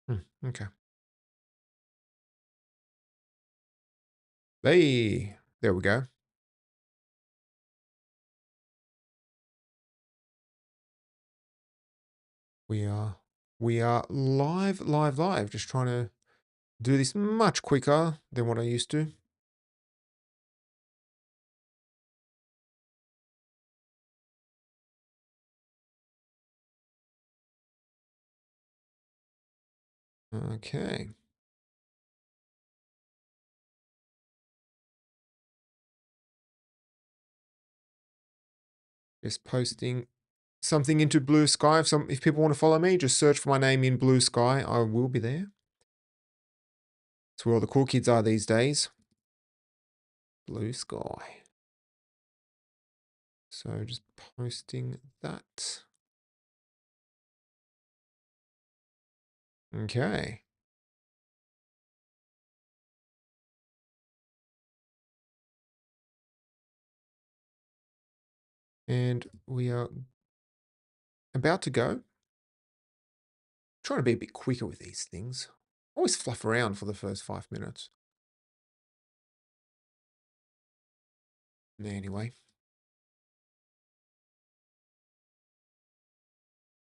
Okay. Hey, there we go. We are we are live, live, live. Just trying to do this much quicker than what I used to. Okay. Just posting something into Blue Sky. If people want to follow me, just search for my name in Blue Sky. I will be there. It's where all the cool kids are these days. Blue Sky. So just posting that. Okay. And we are about to go. Trying to be a bit quicker with these things. Always fluff around for the first 5 minutes. Anyway.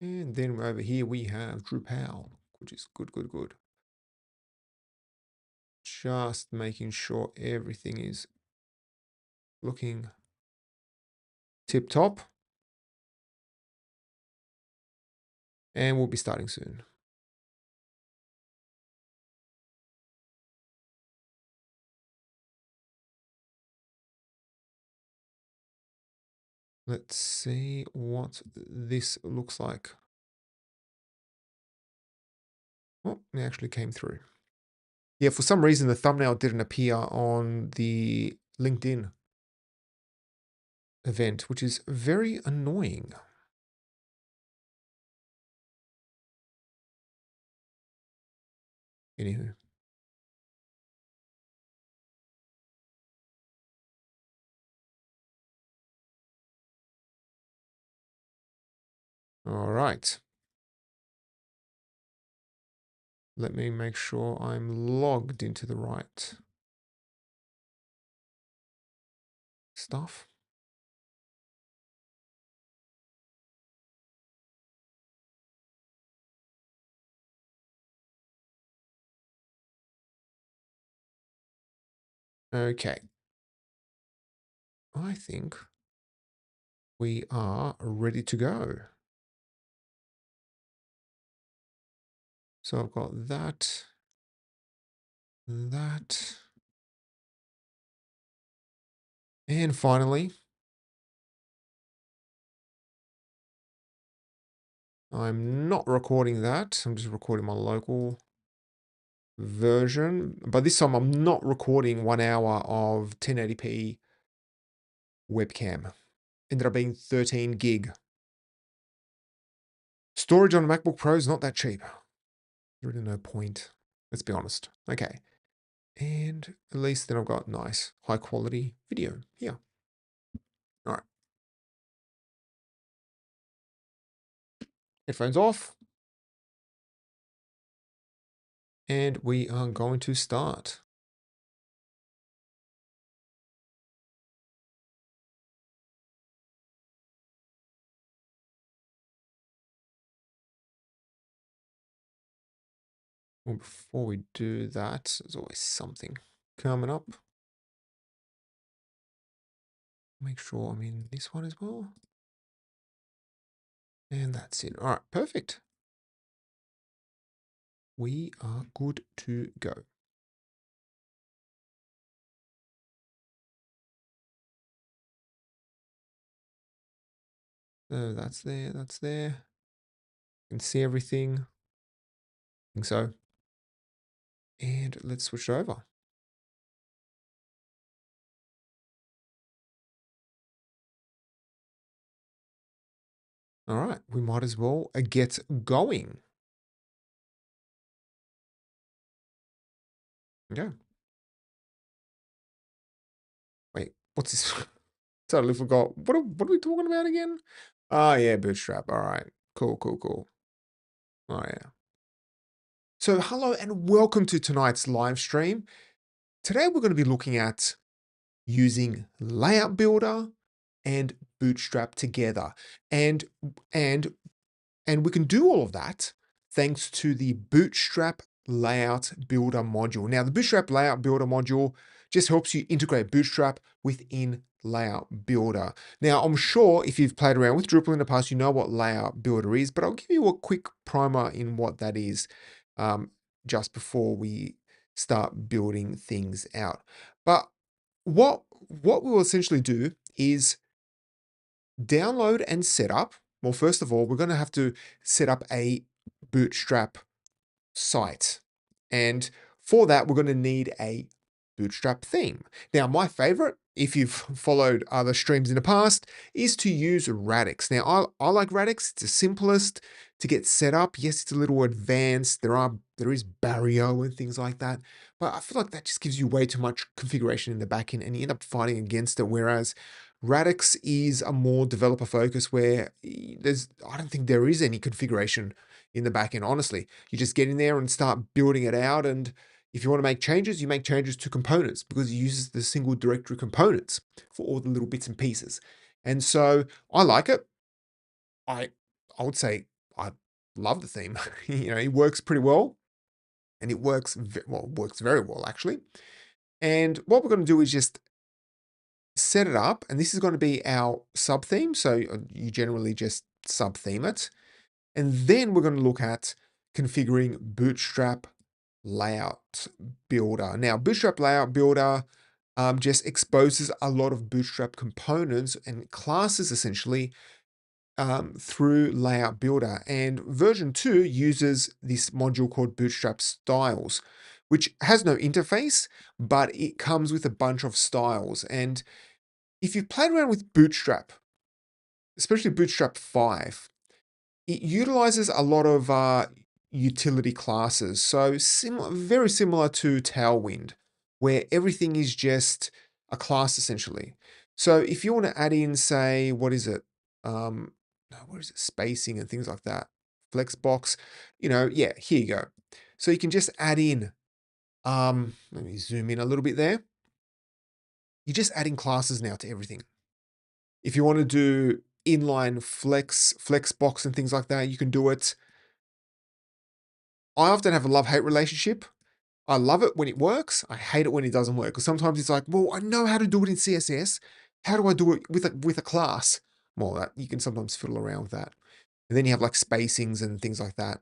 And then over here we have Drupal, which is good, good, good. Just making sure everything is looking tip top. And we'll be starting soon. Let's see what this looks like. Oh, it actually came through. Yeah, for some reason the thumbnail didn't appear on the LinkedIn event, which is very annoying. Anywho. All right. Let me make sure I'm logged into the right stuff. Okay. I think we are ready to go. So I've got that, that, and finally, I'm not recording that. I'm just recording my local version. But this time I'm not recording 1 hour of 1080p webcam. Ended up being 13 gig. Storage on a MacBook Pro is not that cheap. There's really no point. Let's be honest. Okay. And at least then I've got nice, high quality video here. All right. Headphones off. And we are going to start. Well, before we do that, there's always something coming up. Make sure I'm in this one as well. And that's it. All right, perfect. We are good to go. So that's there, that's there. You can see everything. I think so. And let's switch it over. All right, we might as well get going. Yeah. Wait, what's this? Totally forgot. What are we talking about again? Oh, yeah, Bootstrap. All right. Cool, cool, cool. Oh, yeah. So hello and welcome to tonight's live stream. Today we're going to be looking at using Layout Builder and Bootstrap together. And and and we can do all of that thanks to the Bootstrap Layout Builder module. Now, the Bootstrap Layout Builder module just helps you integrate Bootstrap within Layout Builder. Now, I'm sure if you've played around with Drupal in the past, you know what Layout Builder is, but I'll give you a quick primer in what that is um, just before we start building things out. But what we'll essentially do is download and set up. Well, first of all, we're going to have to set up a Bootstrap site. And for that, we're going to need a Bootstrap theme. Now, my favorite, if you've followed other streams in the past, is to use Radix. Now, I like Radix. It's the simplest to get set up. Yes, it's a little advanced. There is Barrio and things like that. But I feel like that just gives you way too much configuration in the backend and you end up fighting against it. Whereas Radix is a more developer focus where I don't think there is any configuration in the backend, honestly. You just get in there and start building it out. And if you want to make changes, you make changes to components because it uses the single directory components for all the little bits and pieces. And so I like it. I would say I love the theme. It works pretty well and it works very well actually. And what we're going to do is just set it up, and this is going to be our sub theme. So you generally just sub theme it. And then we're going to look at configuring Bootstrap Layout Builder. Now, Bootstrap Layout Builder just exposes a lot of Bootstrap components and classes essentially through Layout Builder. And version 2 uses this module called Bootstrap Styles, which has no interface, but it comes with a bunch of styles. And if you've played around with Bootstrap, especially Bootstrap 5, it utilizes a lot of utility classes. So very similar to Tailwind, where everything is just a class essentially. So if you want to add in, say, what is it? Spacing and things like that. Flexbox, yeah, here you go. So you can just add in, let me zoom in a little bit there. You're just adding classes now to everything. If you want to do inline flexbox and things like that, you can do it. I often have a love-hate relationship. I love it when it works. I hate it when it doesn't work. Because sometimes it's like, well, I know how to do it in CSS. How do I do it with a class? Well, that you can sometimes fiddle around with that. And then you have like spacings and things like that.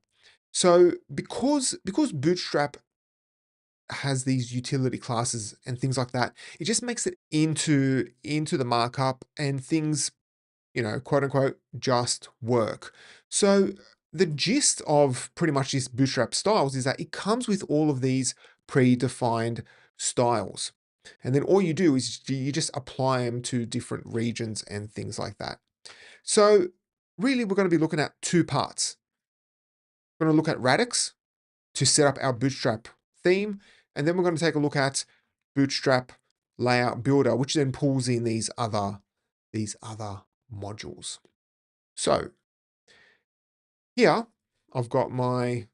So because Bootstrap has these utility classes and things like that, it just makes it into the markup and things, quote unquote, just work. So the gist of pretty much this Bootstrap styles is that it comes with all of these predefined styles. And then all you do is you just apply them to different regions and things like that. So really, we're going to be looking at two parts. We're going to look at Radix to set up our Bootstrap theme. And then we're going to take a look at Bootstrap Layout Builder, which then pulls in these other modules. So here I've got my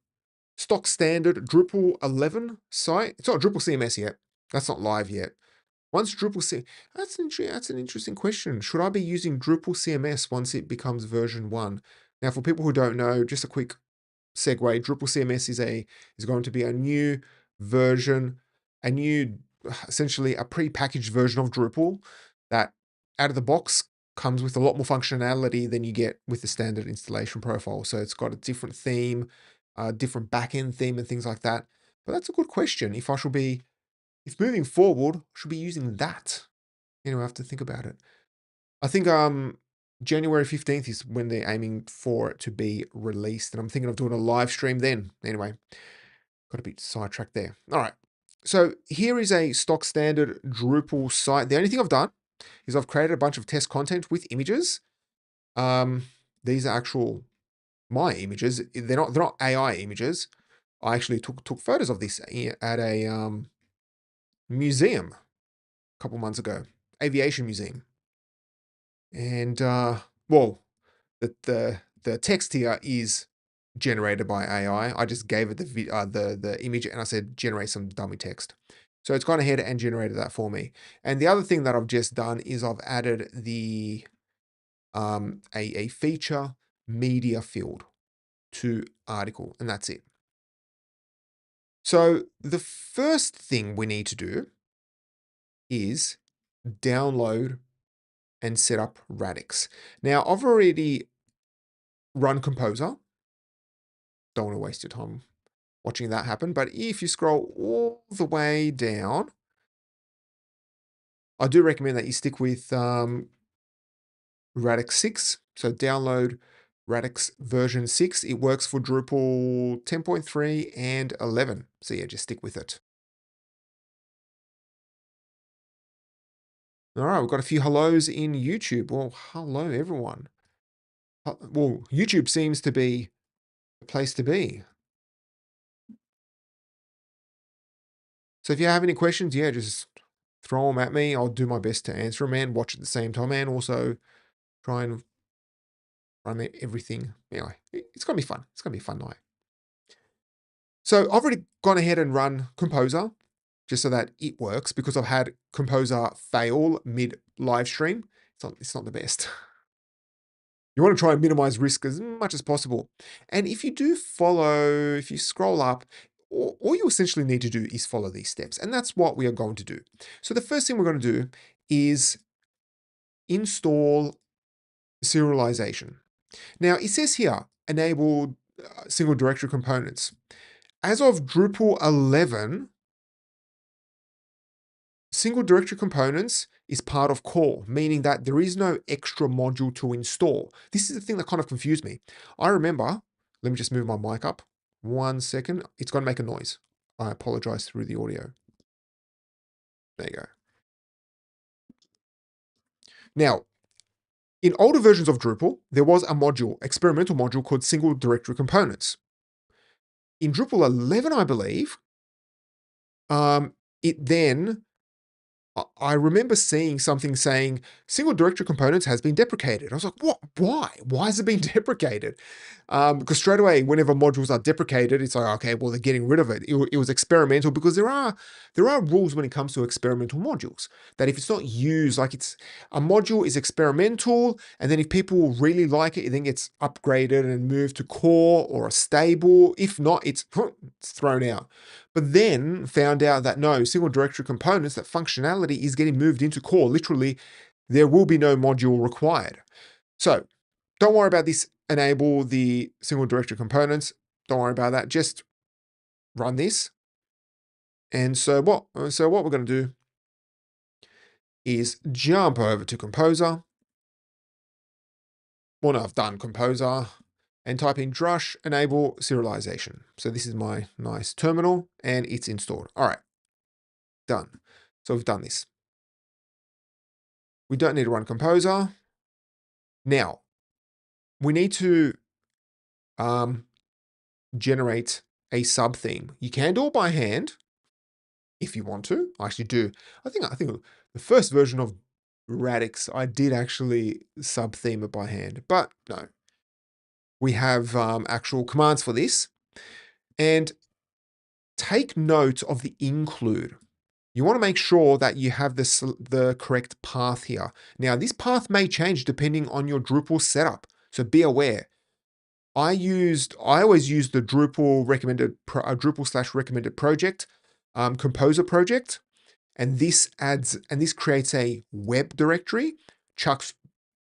stock standard Drupal 11 site. It's not Drupal CMS yet. That's not live yet. Once Drupal that's an interesting question. Should I be using Drupal CMS once it becomes version 1? Now, for people who don't know, just a quick segue, Drupal CMS is going to be a new version, essentially a pre-packaged version of Drupal that out of the box comes with a lot more functionality than you get with the standard installation profile. So it's got a different theme, a different backend theme and things like that. But that's a good question. If moving forward, I should be using that. I have to think about it. I think January 15th is when they're aiming for it to be released. And I'm thinking of doing a live stream then. Anyway, got a bit sidetracked there. All right. So here is a stock standard Drupal site. The only thing I've done is I've created a bunch of test content with images. These are actual my images. They're not AI images. I actually took photos of this at a museum a couple months ago, aviation museum. And well, the text here is generated by AI. I just gave it the image and I said, generate some dummy text. So it's gone ahead and generated that for me. And the other thing that I've just done is I've added the a feature media field to article, and that's it. So the first thing we need to do is download and set up Radix. Now, I've already run Composer. Don't want to waste your time watching that happen. But if you scroll all the way down, I do recommend that you stick with Radix 6. So download Radix version 6. It works for Drupal 10.3 and 11. So yeah, just stick with it. All right, we've got a few hellos in YouTube. Well, hello, everyone. Well, YouTube seems to be the place to be. So if you have any questions, yeah, just throw them at me. I'll do my best to answer them and watch at the same time, and also try and run everything. Anyway, it's going to be fun. It's going to be a fun night. So I've already gone ahead and run Composer just so that it works, because I've had Composer fail mid live stream. It's not the best. You want to try and minimize risk as much as possible. And if you scroll up, all you essentially need to do is follow these steps. And that's what we are going to do. So the first thing we're going to do is install serialization. Now it says here, enable single directory components. As of Drupal 11, single directory components is part of core, meaning that there is no extra module to install. This is the thing that kind of confused me. I remember, let me just move my mic up 1 second. It's going to make a noise. I apologize through the audio. There you go. Now, in older versions of Drupal, there was a module, experimental module called single directory components. In Drupal 11, I believe, it then I remember seeing something saying single directory components has been deprecated. I was like, what? Why? Why has it been deprecated? Because straight away, whenever modules are deprecated, it's like, okay, well, they're getting rid of it. It was experimental, because there are rules when it comes to experimental modules, that if it's not used, like a module is experimental, and then if people really like it, it then gets upgraded and moved to core or a stable. If not, it's thrown out. But then found out that no, single directory components, that functionality is getting moved into core. Literally, there will be no module required. So don't worry about this. Enable the single directory components. Don't worry about that. Just run this. And so what we're going to do is jump over to Composer. Well, no, I've done Composer, and type in drush enable serialization. So this is my nice terminal, and it's installed. All right, done. So we've done this. We don't need to run Composer. Now, we need to generate a sub theme. You can do it by hand if you want to. I actually do. I think the first version of Radix, I did actually sub theme it by hand, but no. We have actual commands for this. And take note of the include. You want to make sure that you have the correct path here. Now, this path may change depending on your Drupal setup, so be aware. I always use the Drupal Drupal/recommended project, Composer project, and this creates a web directory, chucks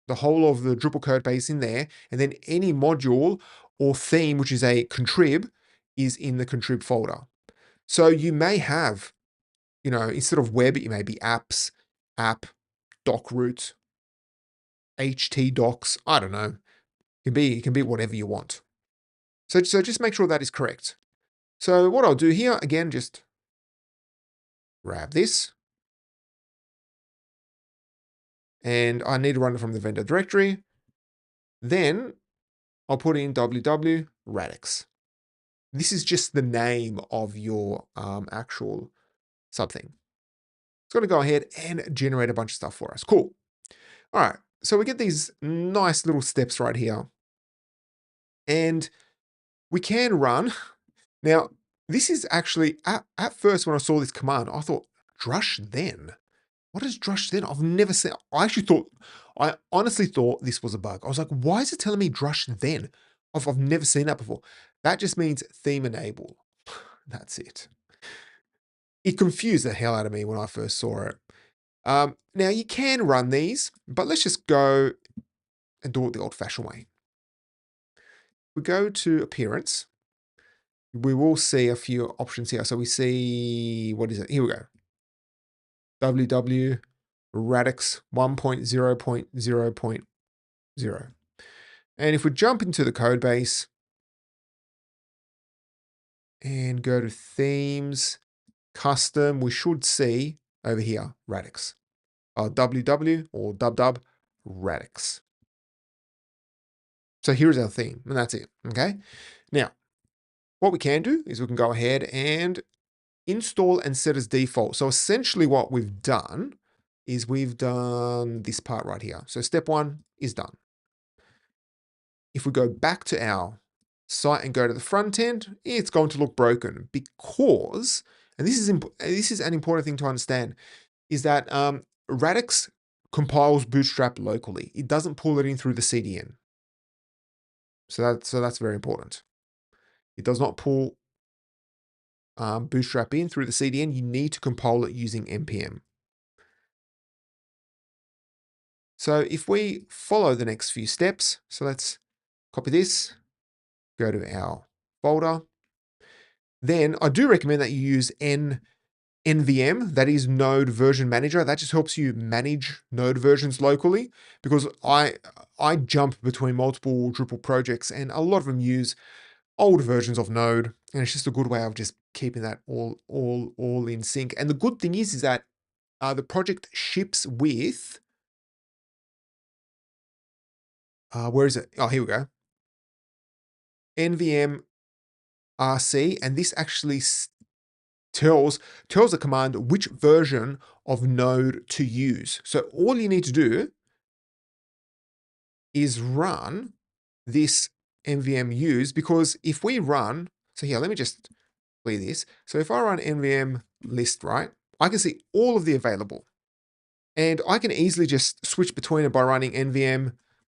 the whole of the Drupal code base in there, and then any module or theme, which is a contrib, is in the contrib folder. So you may have, instead of web, it may be apps, app, doc root, ht docs, I don't know. It can be whatever you want. So just make sure that is correct. So what I'll do here, again, just grab this. And I need to run it from the vendor directory. Then I'll put in www radix. This is just the name of your actual something. It's going to go ahead and generate a bunch of stuff for us. Cool. All right. So we get these nice little steps right here. And we can run. Now, this is actually, at first when I saw this command, I thought, drush then? What is drush then? I've never seen, I honestly thought this was a bug. I was like, why is it telling me drush then? I've never seen that before. That just means theme enable. That's it. It confused the hell out of me when I first saw it. Now you can run these, but let's just go and do it the old-fashioned way. We go to appearance. We will see a few options here. So we see, what is it? Here we go. www Radix 1.0.0.0. And if we jump into the code base and go to themes, custom, we should see over here, Radix. www or dub Radix. So here's our theme, and that's it, okay? Now, what we can do is we can go ahead and install and set as default. So essentially what we've done is we've done this part right here. So step one is done. If we go back to our site and go to the front end, it's going to look broken because, and this is an important thing to understand, is that Radix compiles Bootstrap locally. It doesn't pull it in through the CDN. So that's very important. It does not pull Bootstrap in through the CDN. You need to compile it using npm. So if we follow the next few steps, so let's copy this, go to our folder. Then I do recommend that you use NVM, that is Node Version Manager. That just helps you manage Node versions locally, because I jump between multiple Drupal projects and a lot of them use old versions of Node, and it's just a good way of just keeping that all in sync. And the good thing is that the project ships with, where is it? Oh, here we go. NVM RC, and this actually tells the command which version of Node to use. So all you need to do is run this NVM use, because if we run, so here, let me just clear this. So if I run NVM list, right, I can see all of the available. And I can easily just switch between it by running NVM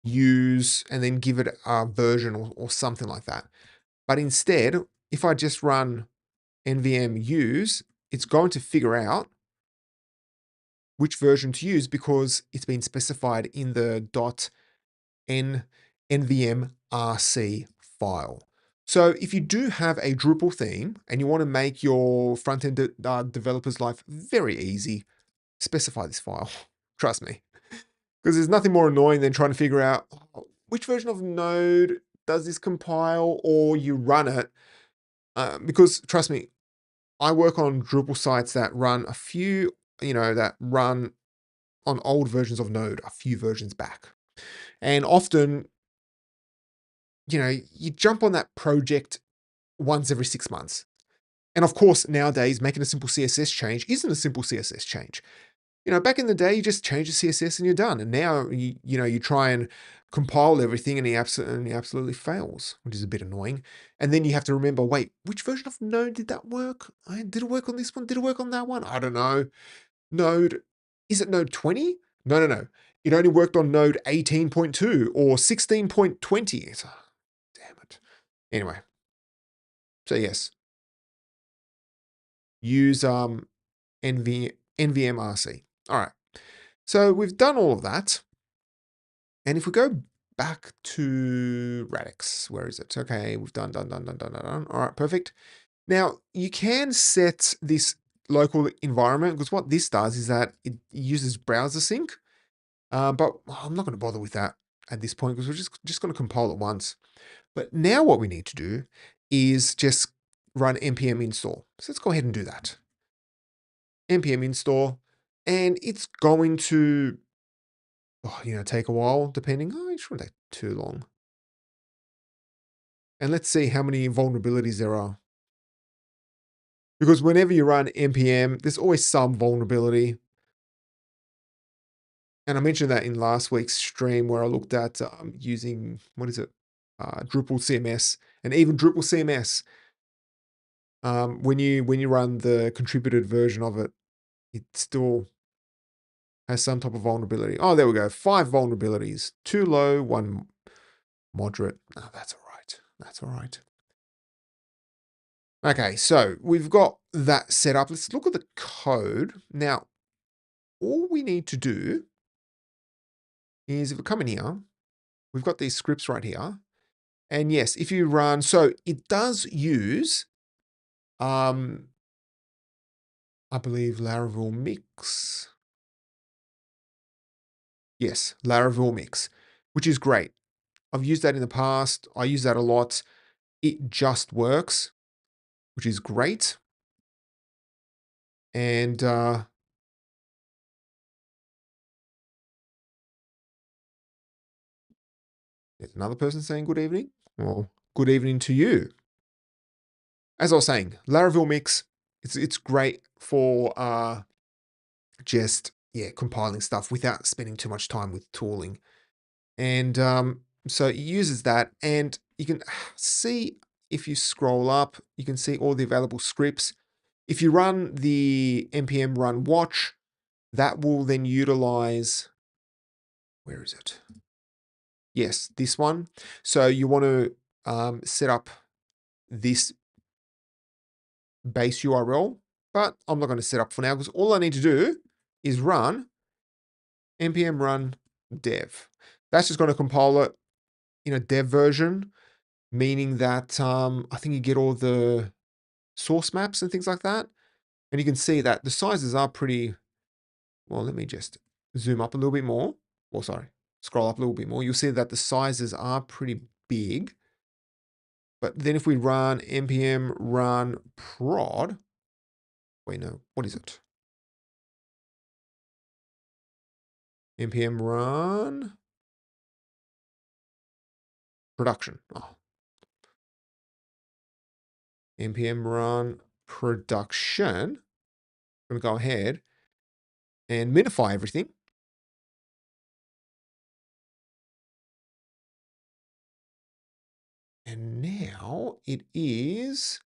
use and then give it a version or something like that. But instead, if I just run NVM use, it's going to figure out which version to use because it's been specified in the .nvm.rc file. So if you do have a Drupal theme and you want to make your front-end developer's life very easy, specify this file. Trust me. Because there's nothing more annoying than trying to figure out which version of Node does this compile, or you run it. Because trust me, I work on Drupal sites that run a few, that run on old versions of Node, a few versions back. And often, you jump on that project once every 6 months. And of course, nowadays, making a simple CSS change isn't a simple CSS change. Back in the day, you just change the CSS and you're done. And now, you try and compile everything and he absolutely fails, which is a bit annoying. And then you have to remember, wait, which version of Node did that work? Did it work on this one? Did it work on that one? I don't know. Node, is it Node 20? No. It only worked on Node 18.2 or 16.20. Damn it. Anyway. So yes. Use NVMRC. All right. So we've done all of that. And if we go back to Radix, where is it? Okay, we've done. All right, perfect. Now you can set this local environment, because what this does is that it uses browser sync. But I'm not going to bother with that at this point because we're just going to compile it once. But now what we need to do is just run npm install. So let's go ahead and do that. Npm install, and it's going to, take a while depending. It shouldn't take too long. And let's see how many vulnerabilities there are. Because whenever you run npm, there's always some vulnerability. And I mentioned that in last week's stream where I looked at using, what is it? Drupal CMS, and even Drupal CMS, when you run the contributed version of it, it still has some type of vulnerability. Oh, there we go. 5 vulnerabilities. 2 low, 1 moderate. Oh, that's all right. That's all right. Okay, so we've got that set up. Let's look at the code. Now, all we need to do is if we come in here, we've got these scripts right here. And yes, if you run, so it does use, I believe Laravel Mix. Yes, Laravel Mix, which is great. I've used that in the past. I use that a lot. It just works, which is great. And there's another person saying good evening. Well, good evening to you. As I was saying, Laravel Mix, it's great for just compiling stuff without spending too much time with tooling. And so it uses that, and you can see if you scroll up, you can see all the available scripts. If you run the npm run watch, that will then utilize, where is it? Yes, this one. So you want to set up this base URL, but I'm not going to set up for now because all I need to do is run npm run dev. That's just going to compile it in a dev version, meaning that I think you get all the source maps and things like that. And you can see that the sizes are pretty, well, let me just zoom up a little bit more. Or sorry, scroll up a little bit more. You'll see that the sizes are pretty big. But then if we run npm run prod, wait, no, what is it? npm run production. Oh. npm run production. I'm going to go ahead and minify everything. And now it is,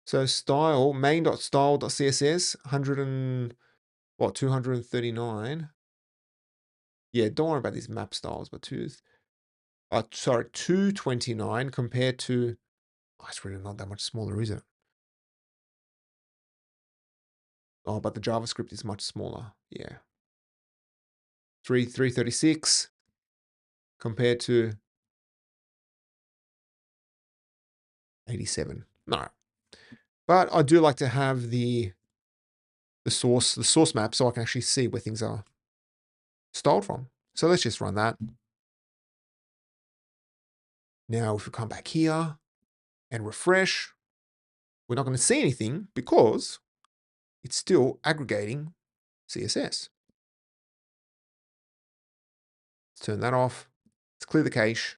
so style, main.style.css, 239. Yeah, don't worry about these map styles, but 229 compared to, oh, it's really not that much smaller, is it? Oh, but the JavaScript is much smaller. Yeah. 336 compared to 87. No. But I do like to have the source map so I can actually see where things are styled from. So let's just run that. Now, if we come back here and refresh, we're not going to see anything because it's still aggregating CSS. Let's turn that off. Let's clear the cache.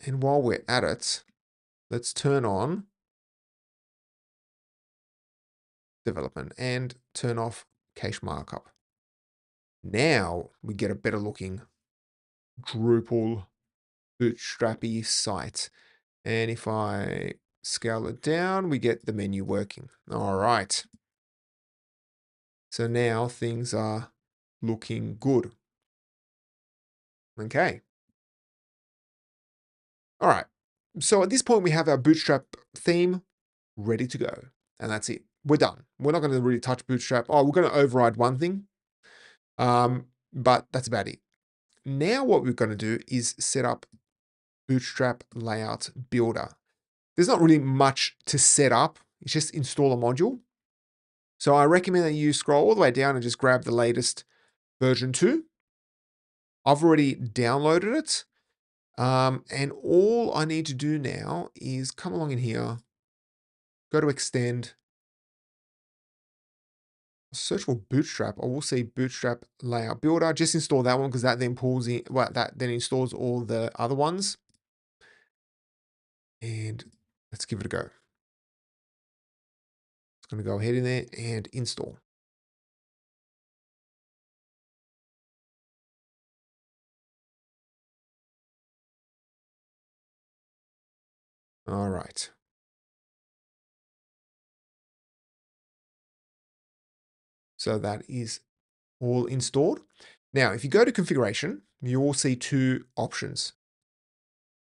And while we're at it, let's turn on development and turn off cache markup. Now we get a better looking Drupal bootstrappy site. And if I scale it down, we get the menu working. All right. So now things are looking good. Okay. All right. So at this point, we have our Bootstrap theme ready to go. And that's it. We're done. We're not going to really touch Bootstrap. Oh, we're going to override one thing. But that's about it. Now what we're going to do is set up Bootstrap Layout Builder. There's not really much to set up. It's just install a module. So I recommend that you scroll all the way down and just grab the latest version 2. I've already downloaded it. And all I need to do now is come along in here, go to extend, search for Bootstrap. I will see Bootstrap Layout Builder. Just install that one because that then pulls in, well, that then installs all the other ones. And let's give it a go. It's going to go ahead in there and install. All right. So that is all installed. Now, if you go to configuration, you will see two options: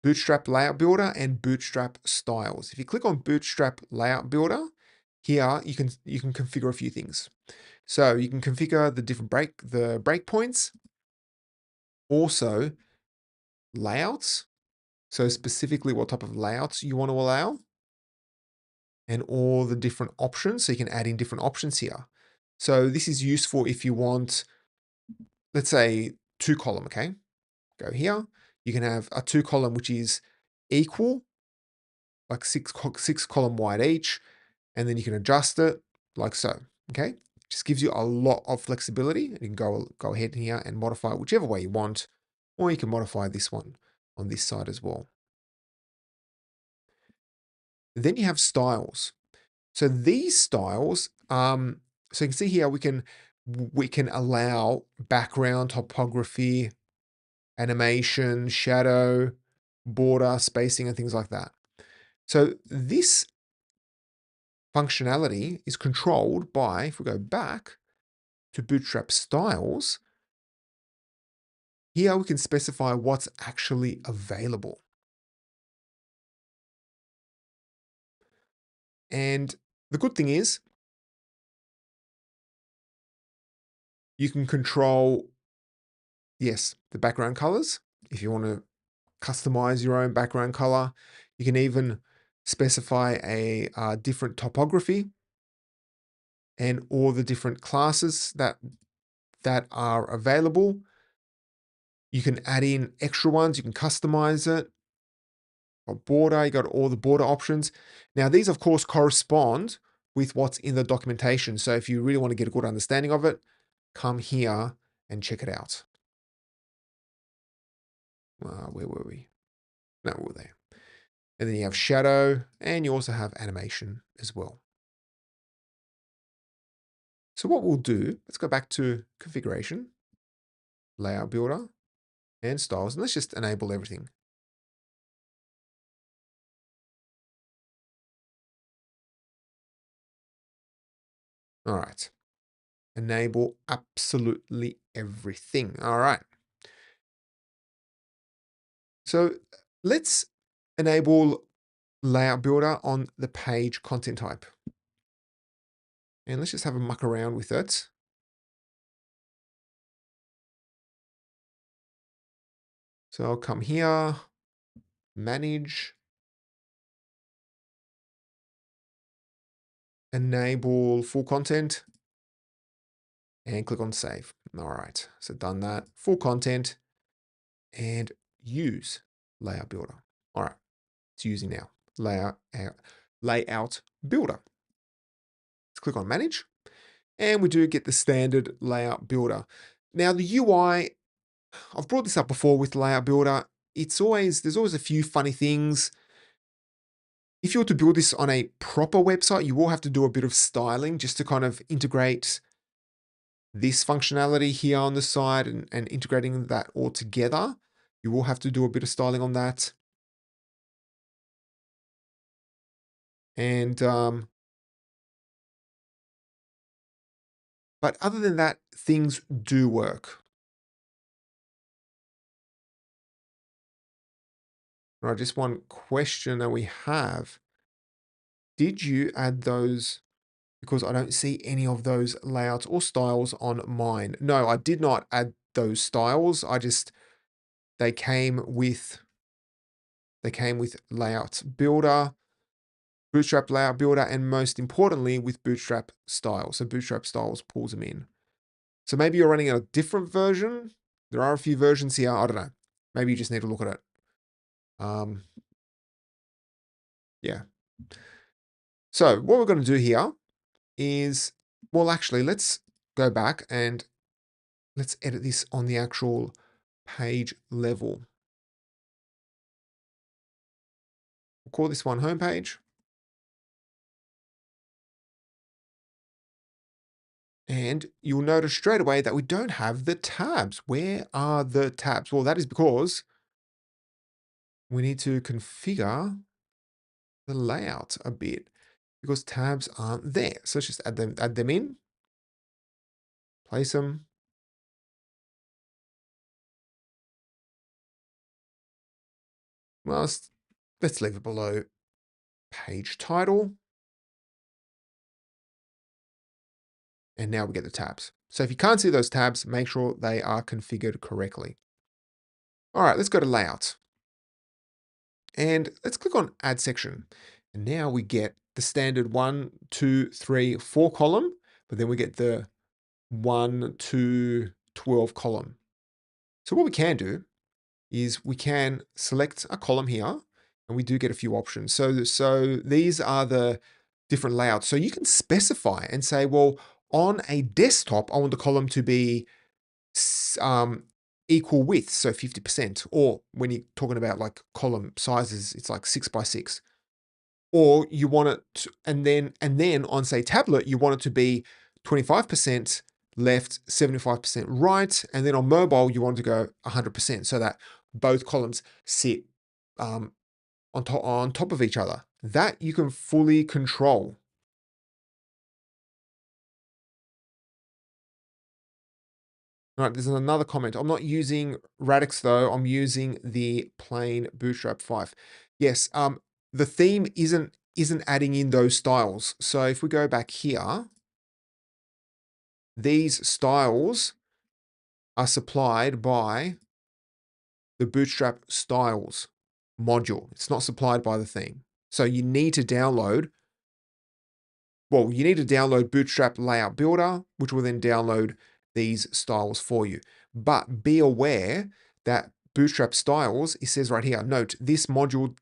Bootstrap Layout Builder and Bootstrap Styles. If you click on Bootstrap Layout Builder, here you can configure a few things. So you can configure the different breakpoints, also layouts. So specifically what type of layouts you want to allow, and all the different options. So you can add in different options here. So this is useful if you want, let's say, 2-column, okay? Go here. You can have a 2-column which is equal, like six column wide each, and then you can adjust it like so, okay? Just gives you a lot of flexibility. You can go ahead here and modify it whichever way you want, or you can modify this one on this side as well. Then you have styles. So these styles, so you can see here we can allow background, topography, animation, shadow, border, spacing, and things like that. So this functionality is controlled by, if we go back to Bootstrap styles, here we can specify what's actually available. And the good thing is you can control, yes, the background colors. If you want to customize your own background color, you can even specify a different topography and all the different classes that are available. You can add in extra ones. You can customize it. A border, you got all the border options. Now, these, of course, correspond with what's in the documentation. So if you really want to get a good understanding of it, come here and check it out. Where were we? No, we were there. And then you have shadow, and you also have animation as well. So what we'll do, let's go back to configuration, layout builder, and styles, and let's just enable everything. All right. Enable absolutely everything. All right. So let's enable layout builder on the page content type. And let's just have a muck around with it. So I'll come here, manage, enable full content, and click on save. All right, so done that. Full content and use layout builder. All right, it's using now. Layout builder. Let's click on manage. And we do get the standard layout builder. Now the UI, I've brought this up before with layout builder. There's always a few funny things. If you were to build this on a proper website, you will have to do a bit of styling just to kind of integrate this functionality here on the side and integrating that all together. You will have to do a bit of styling on that. And, but other than that, things do work. Right, just one question that we have. Did you add those? Because I don't see any of those layouts or styles on mine. No, I did not add those styles. They came with Layout Builder, Bootstrap Layout Builder, and most importantly with Bootstrap Styles. So Bootstrap Styles pulls them in. So maybe you're running a different version. There are a few versions here. I don't know. Maybe you just need to look at it. Yeah. So what we're going to do here is, well, actually, let's go back and let's edit this on the actual page level. We'll call this one homepage. And you'll notice straight away that we don't have the tabs. Where are the tabs? Well, that is because we need to configure the layout a bit because tabs aren't there. So let's just add them in, place them. Well, let's leave it below page title. And now we get the tabs. So if you can't see those tabs, make sure they are configured correctly. All right, let's go to layout. And let's click on add section. And now we get the standard 1, 2, 3, 4 column, but then we get the 1 to 12 column. So what we can do is we can select a column here and we do get a few options. So these are the different layouts. So you can specify and say, well, on a desktop, I want the column to be equal width, so 50%. Or when you're talking about like column sizes, it's like 6 by 6. Or you want it to, and then on say tablet, you want it to be 25% left, 75% right, and then on mobile you want to go 100% so that both columns sit on top of each other. That you can fully control. All right, there's another comment. I'm not using Radix though. I'm using the plain Bootstrap 5. Yes, the theme isn't adding in those styles. So if we go back here, these styles are supplied by the Bootstrap styles module. It's not supplied by the theme. So you need to download, well, you need to download Bootstrap Layout Builder, which will then download these styles for you. But be aware that Bootstrap styles, it says right here, note, this module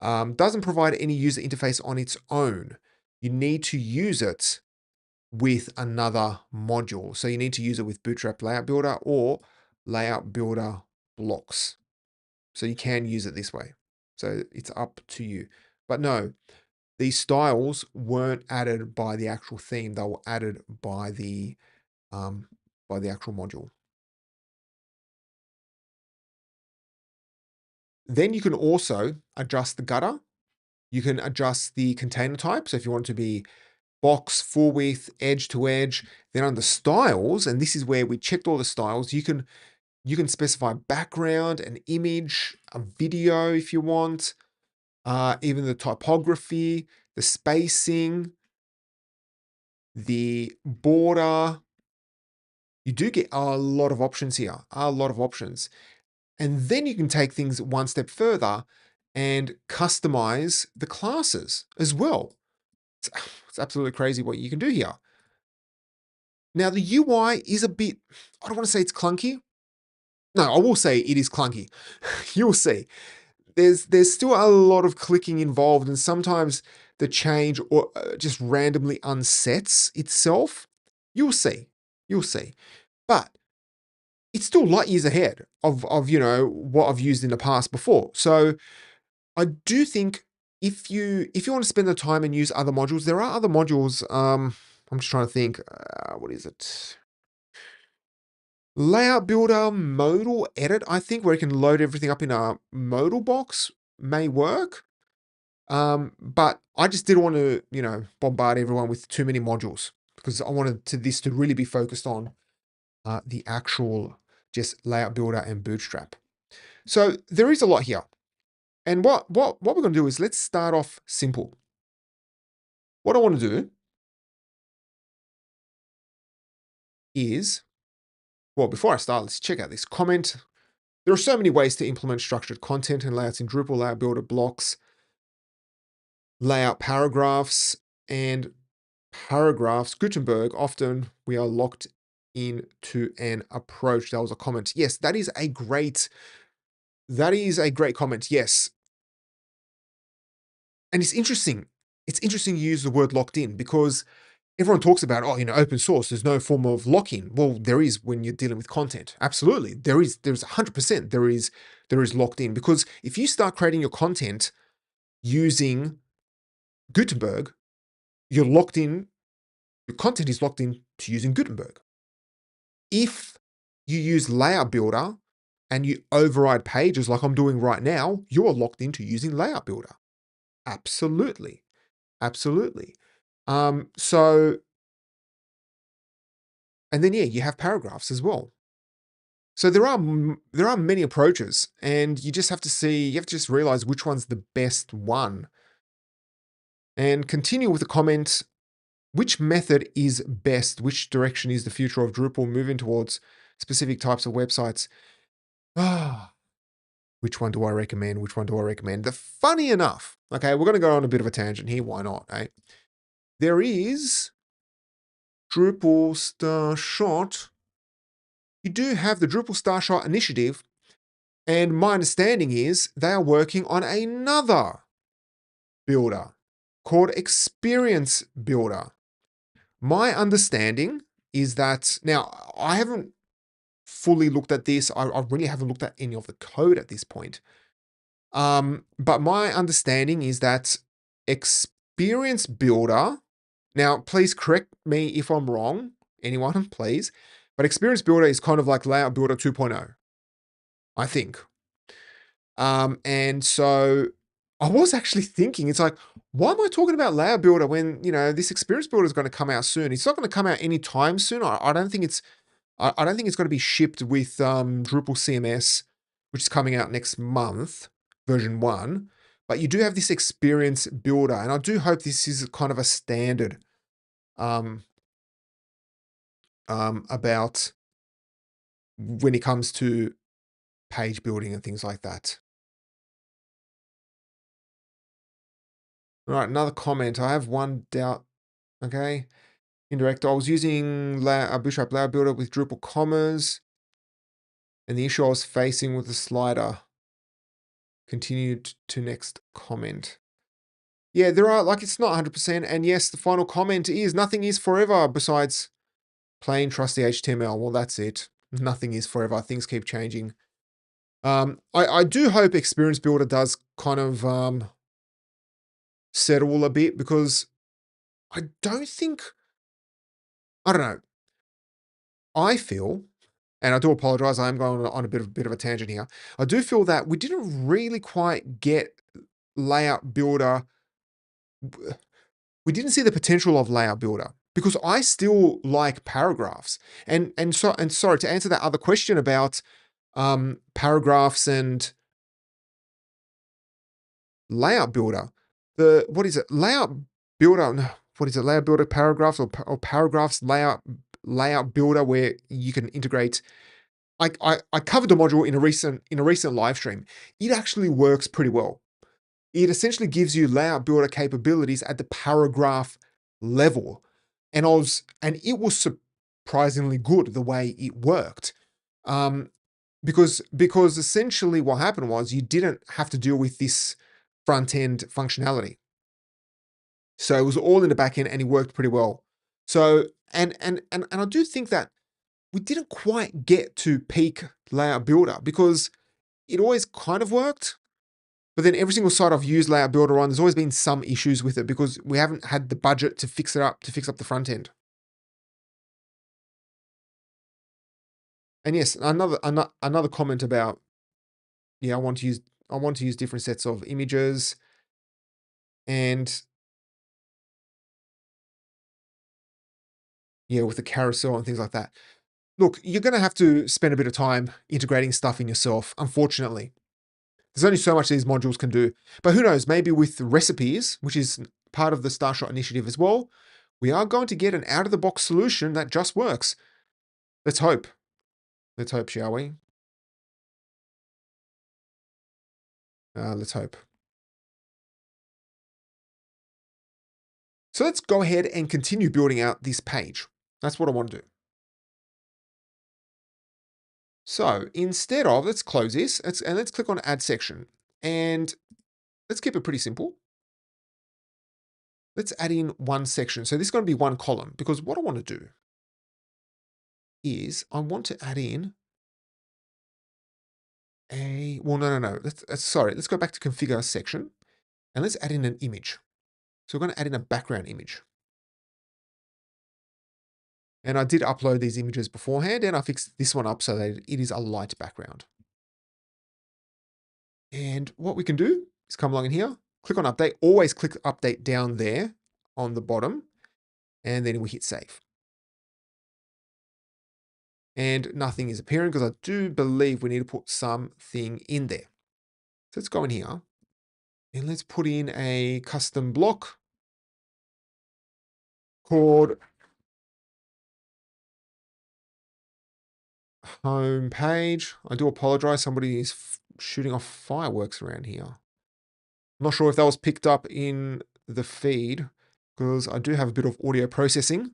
doesn't provide any user interface on its own. You need to use it with another module. So you need to use it with Bootstrap Layout Builder or Layout Builder blocks. So you can use it this way. So it's up to you. But no, these styles weren't added by the actual theme. They were added by the actual module. Then you can also adjust the gutter. You can adjust the container type. So if you want it to be box, full width, edge to edge, then under styles, and this is where we checked all the styles, you can specify background, an image, a video if you want, even the typography, the spacing, the border. You do get a lot of options here, a lot of options. And then you can take things one step further and customize the classes as well. It's absolutely crazy what you can do here. Now, the UI is a bit, I don't want to say it's clunky. No, I will say it is clunky. You'll see. There's still a lot of clicking involved, and sometimes the change or just randomly unsets itself. You'll see. You'll see. But it's still light years ahead of what I've used in the past before. So I do think if you want to spend the time and use other modules, there are other modules. I'm just trying to think. What is it? Layout Builder, Modal Edit, I think, where you can load everything up in a modal box may work. But I just didn't want to, bombard everyone with too many modules because I wanted this to really be focused on the actual just Layout Builder and Bootstrap. So there is a lot here. And what we're going to do is let's start off simple. What I want to do is, well, before I start, let's check out this comment. There are so many ways to implement structured content and layouts in Drupal, Layout Builder, blocks, layout paragraphs, and paragraphs. Gutenberg, often we are locked into an approach. That was a comment. Yes, that is a great comment. Yes. And it's interesting. It's interesting you use the word locked in because everyone talks about, open source, there's no form of lock-in. Well, there is when you're dealing with content. Absolutely. There's 100%. There is locked in because if you start creating your content using Gutenberg, you're locked in, your content is locked in to using Gutenberg. If you use Layout Builder and you override pages like I'm doing right now, you are locked into using Layout Builder. Absolutely. Absolutely. So, and then, yeah, you have paragraphs as well. So there are many approaches, and you just have to see, you have to just realize which one's the best one. And continue with the comment, which method is best? Which direction is the future of Drupal moving towards specific types of websites? Ah, which one do I recommend? Which one do I recommend? The funny enough, okay, we're going to go on a bit of a tangent here. Why not, eh? There is Drupal Starshot. You do have the Drupal Starshot initiative, and my understanding is they are working on another builder called Experience Builder. My understanding is that, now I haven't fully looked at this. I really haven't looked at any of the code at this point. But my understanding is that Experience Builder, now please correct me if I'm wrong, anyone, please, but Experience Builder is kind of like Layout Builder 2.0, I think. And so I was actually thinking, it's like, why am I talking about Layout Builder when, this Experience Builder is going to come out soon? It's not going to come out anytime soon. I don't think it's going to be shipped with Drupal CMS, which is coming out next month, version 1. But you do have this Experience Builder, and I do hope this is kind of a standard about when it comes to page building and things like that. All right, another comment. I have one doubt. Okay. Indirect. I was using Bootstrap Layout Builder with Drupal commas, and the issue I was facing with the slider. Continued to next comment. Yeah, there are, like, it's not 100%. And yes, the final comment is nothing is forever besides plain trusty HTML. Well, that's it. Nothing is forever. Things keep changing. I do hope Experience Builder does kind of settle a bit, because I don't think, I don't know. I feel, and I do apologize, I am going on a bit of a tangent here. I do feel that we didn't really quite get Layout Builder. We didn't see the potential of Layout Builder, because I still like paragraphs. And sorry, to answer that other question about paragraphs and Layout Builder, what is it? Layout Builder, no, what is it? Layout Builder paragraphs, or paragraphs layout Builder, where you can integrate. I covered the module in a recent live stream. It actually works pretty well. It essentially gives you Layout Builder capabilities at the paragraph level. And it was surprisingly good the way it worked. Because essentially what happened was you didn't have to deal with this front-end functionality. So it was all in the back end, and it worked pretty well. So, and I do think that we didn't quite get to peak Layout Builder, because it always kind of worked. But then every single site I've used Layout Builder on, there's always been some issues with it, because we haven't had the budget to fix up the front end. And yes, another comment about, yeah, I want to use different sets of images, and yeah, with the carousel and things like that. Look, you're going to have to spend a bit of time integrating stuff in yourself, unfortunately. There's only so much these modules can do. But who knows, maybe with recipes, which is part of the Starshot initiative as well, we are going to get an out-of-the-box solution that just works. Let's hope. Let's hope, shall we? Let's hope. So let's go ahead and continue building out this page. That's what I want to do. So instead of, let's close this, and let's click on Add Section. And let's keep it pretty simple. Let's add in one section. So this is going to be one column, because what I want to do is I want to add in no. Let's go back to configure section, and let's add in an image. So we're going to add in a background image. And I did upload these images beforehand, and I fixed this one up so that it is a light background. And what we can do is come along in here, click on update. Always click update down there on the bottom, and then we hit save. And nothing is appearing because I do believe we need to put something in there. So let's go in here and let's put in a custom block called home page. I do apologize. Somebody is shooting off fireworks around here. I'm not sure if that was picked up in the feed because I do have a bit of audio processing.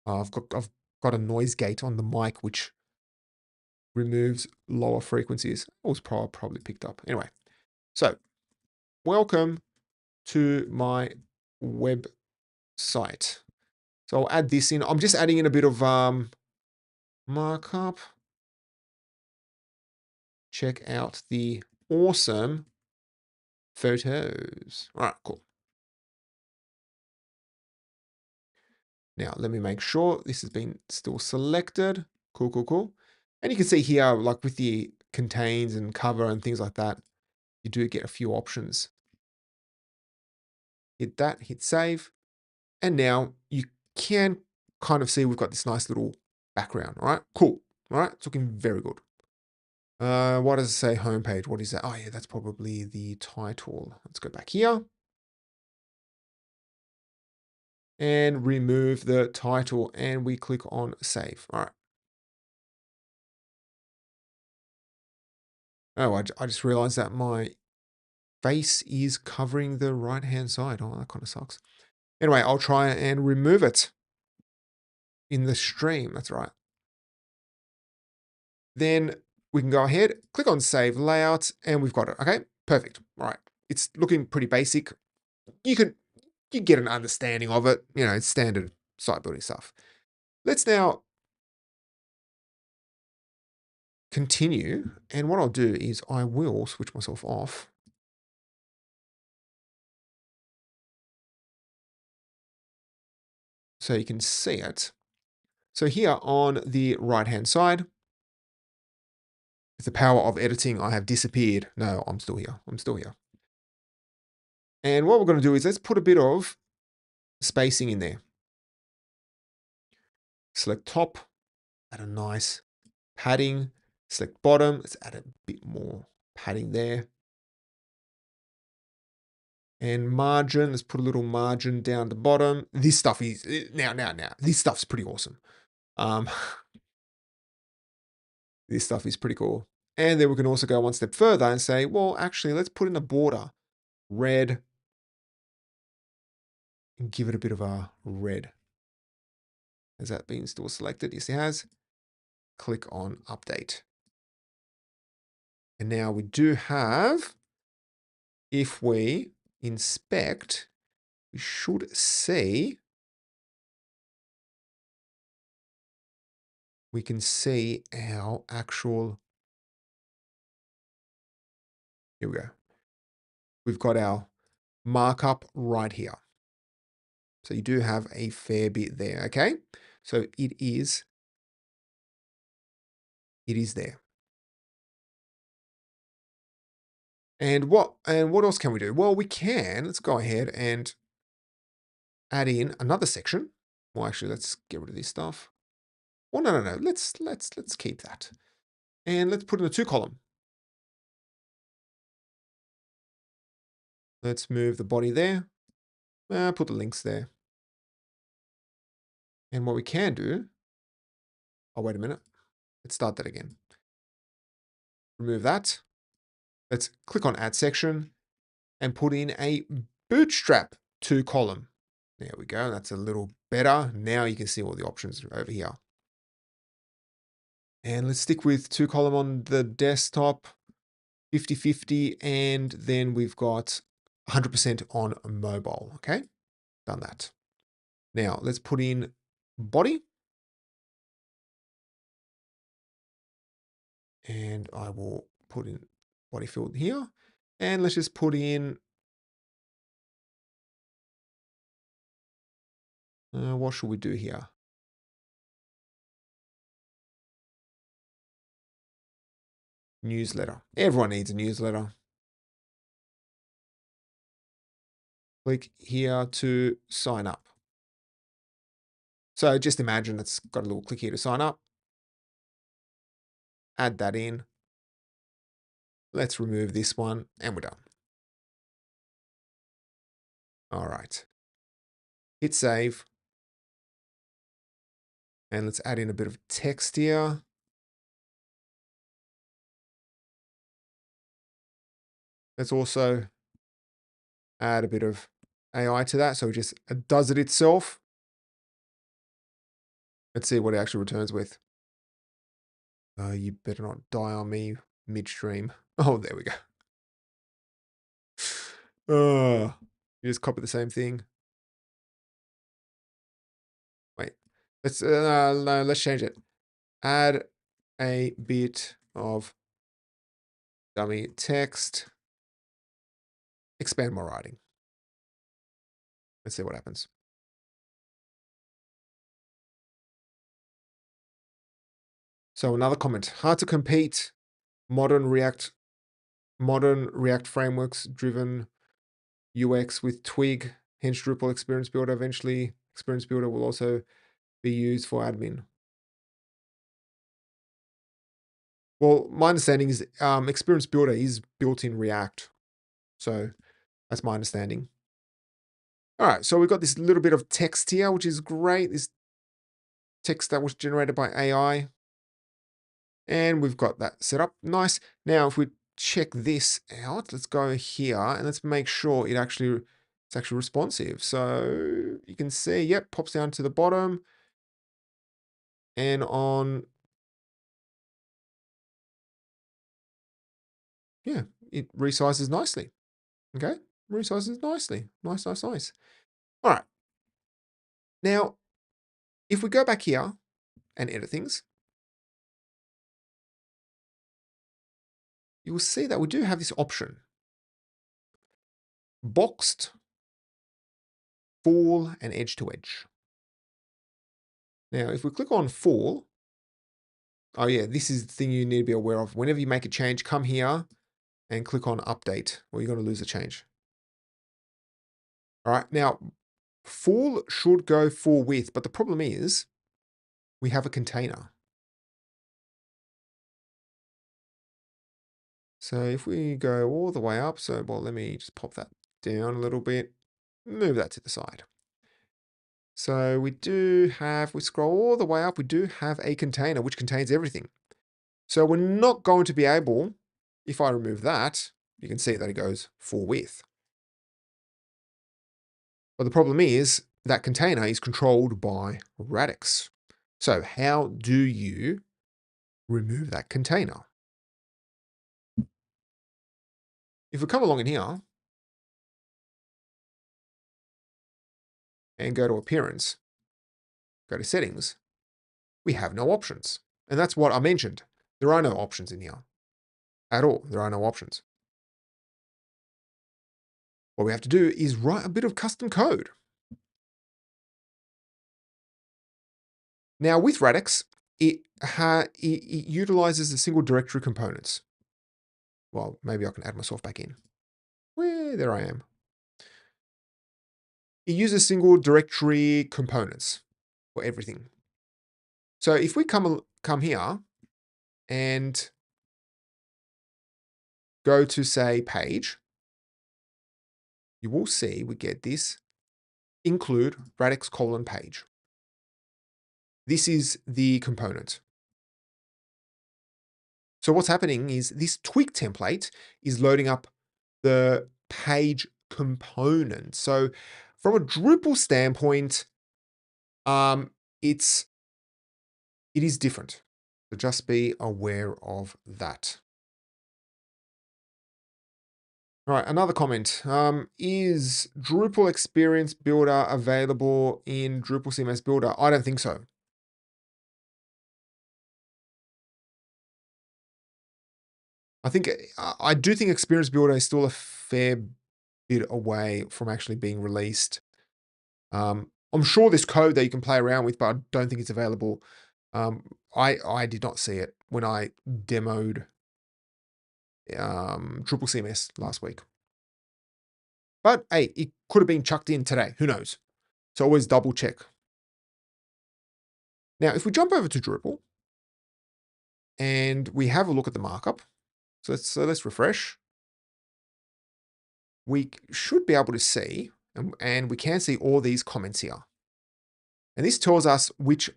I've got a noise gate on the mic which removes lower frequencies. It was probably picked up. Anyway, so welcome to my website. So I'll add this in. I'm just adding in a bit of markup. Check out the awesome photos. All right, cool. Now, let me make sure this has been still selected. Cool, cool, cool. And you can see here, like with the contains and cover and things like that, you do get a few options. Hit that, hit save. And now you can kind of see we've got this nice little background. All right, cool. All right, it's looking very good. What does it say homepage? What is that? Oh yeah, that's probably the title. Let's go back here. And remove the title and we click on save. All right. Oh, I just realized that my face is covering the right-hand side. Oh, that kind of sucks. Anyway, I'll try and remove it in the stream. That's right. Then we can go ahead, click on save layout, and we've got it. Okay, perfect. All right. It's looking pretty basic. You get an understanding of it. You know, it's standard site building stuff. Let's now continue. And what I'll do is I will switch myself off. So you can see it. So here on the right-hand side, the power of editing. I have disappeared. No, I'm still here. I'm still here. And what we're going to do is let's put a bit of spacing in there. Select top, add a nice padding. Select bottom, let's add a bit more padding there. And margin, let's put a little margin down the bottom. This stuff is, now, this stuff's pretty awesome. This stuff is pretty cool. And then we can also go one step further and say, well, actually, let's put in a border, red, and give it a bit of a red. Has that been still selected? Yes, it has. Click on update. And now we do have, if we inspect, we should see, we can see our actual, here we go. We've got our markup right here. So you do have a fair bit there, okay? So it is there. And what else can we do? Well, we can, let's go ahead and add in another section. Well, actually, let's get rid of this stuff. Well, no. Let's keep that. And let's put in a 2-column. Let's move the body there. Put the links there. And what we can do, oh, wait a minute. Let's start that again. Remove that. Let's click on add section and put in a bootstrap 2-column. There we go. That's a little better. Now you can see all the options over here. And let's stick with 2-column on the desktop, 50/50, and then we've got 100% on mobile. Okay, done that. Now let's put in body. And I will put in body field here. And let's just put in, what should we do here? Newsletter. Everyone needs a newsletter. click here to sign up. So just imagine it's got a little click here to sign up. Add that in. Let's remove this one and we're done. All right. Hit save. And let's add in a bit of text here. Let's also add a bit of AI to that. So it just does it itself. Let's see what it actually returns with. You better not die on me midstream. Oh, there we go. You just copy the same thing. Wait, let's change it. Add a bit of dummy text. Expand my writing. Let's see what happens. So another comment, hard to compete. Modern React frameworks driven UX with Twig, hence Drupal Experience Builder. Eventually, Experience Builder will also be used for admin. Well, my understanding is Experience Builder is built in React. So that's my understanding. All right, so we've got this little bit of text here, which is great. This text that was generated by AI. And we've got that set up. Nice. Now, if we check this out, let's go here and let's make sure it's actually responsive. So you can see, yep, pops down to the bottom. And yeah, it resizes nicely. Okay, resizes nicely. Nice. All right. Now, if we go back here and edit things, you will see that we do have this option. Boxed, full, and edge to edge. Now, if we click on full, oh yeah, this is the thing you need to be aware of. Whenever you make a change, come here and click on update or you're going to lose a change. All right, now full should go full width, but the problem is we have a container. So if we go all the way up, well, let me just pop that down a little bit, move that to the side. So we scroll all the way up, we do have a container which contains everything. So we're not going to be able, if I remove that, you can see that it goes full width. But the problem is that container is controlled by Radix. So how do you remove that container? If we come along in here and go to Appearance, go to Settings, we have no options. And that's what I mentioned. There are no options in here at all. There are no options. What we have to do is write a bit of custom code. Now with Radix, it utilizes the single directory components. Well, maybe I can add myself back in. There I am. It uses single directory components for everything. So if we come here and go to, say, page, you will see we get this include Radix : page. This is the component. So what's happening is this Twig template is loading up the page component. So from a Drupal standpoint, it is different. So just be aware of that. All right, another comment. Is Drupal Experience Builder available in Drupal CMS Builder? I don't think so. I do think Experience Builder is still a fair bit away from actually being released. I'm sure there's code that you can play around with, but I don't think it's available. I did not see it when I demoed Drupal CMS last week. But hey, it could have been chucked in today. Who knows? So always double check. Now, if we jump over to Drupal and we have a look at the markup, so let's refresh. We should be able to see, and we can see all these comments here. And this tells us which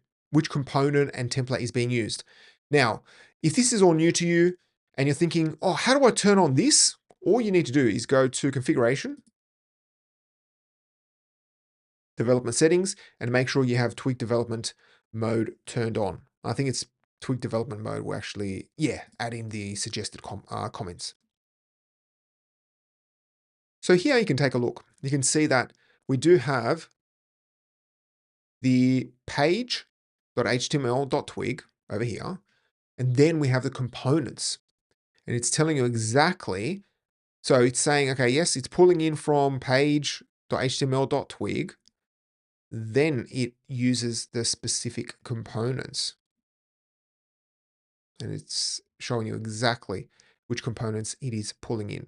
component and template is being used. Now, if this is all new to you and you're thinking, oh, how do I turn on this? All you need to do is go to Configuration, Development Settings, and make sure you have Twig Development Mode turned on. I think it's Twig Development Mode will actually, add in the suggested comments. So here you can take a look. You can see that we do have the page.html.twig over here, and then we have the components. And it's telling you exactly, so it's saying, okay, yes, it's pulling in from page.html.twig, then it uses the specific components. And it's showing you exactly which components it is pulling in.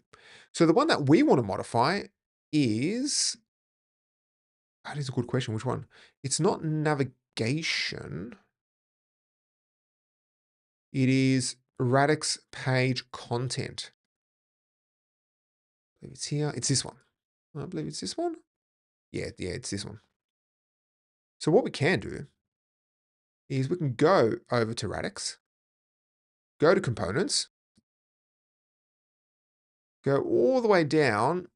So the one that we want to modify is, that is a good question, which one? It's not navigation. It is Radix page content. I believe it's here. It's this one. I believe it's this one. Yeah, it's this one. So what we can do is we can go over to Radix, go to components, go all the way down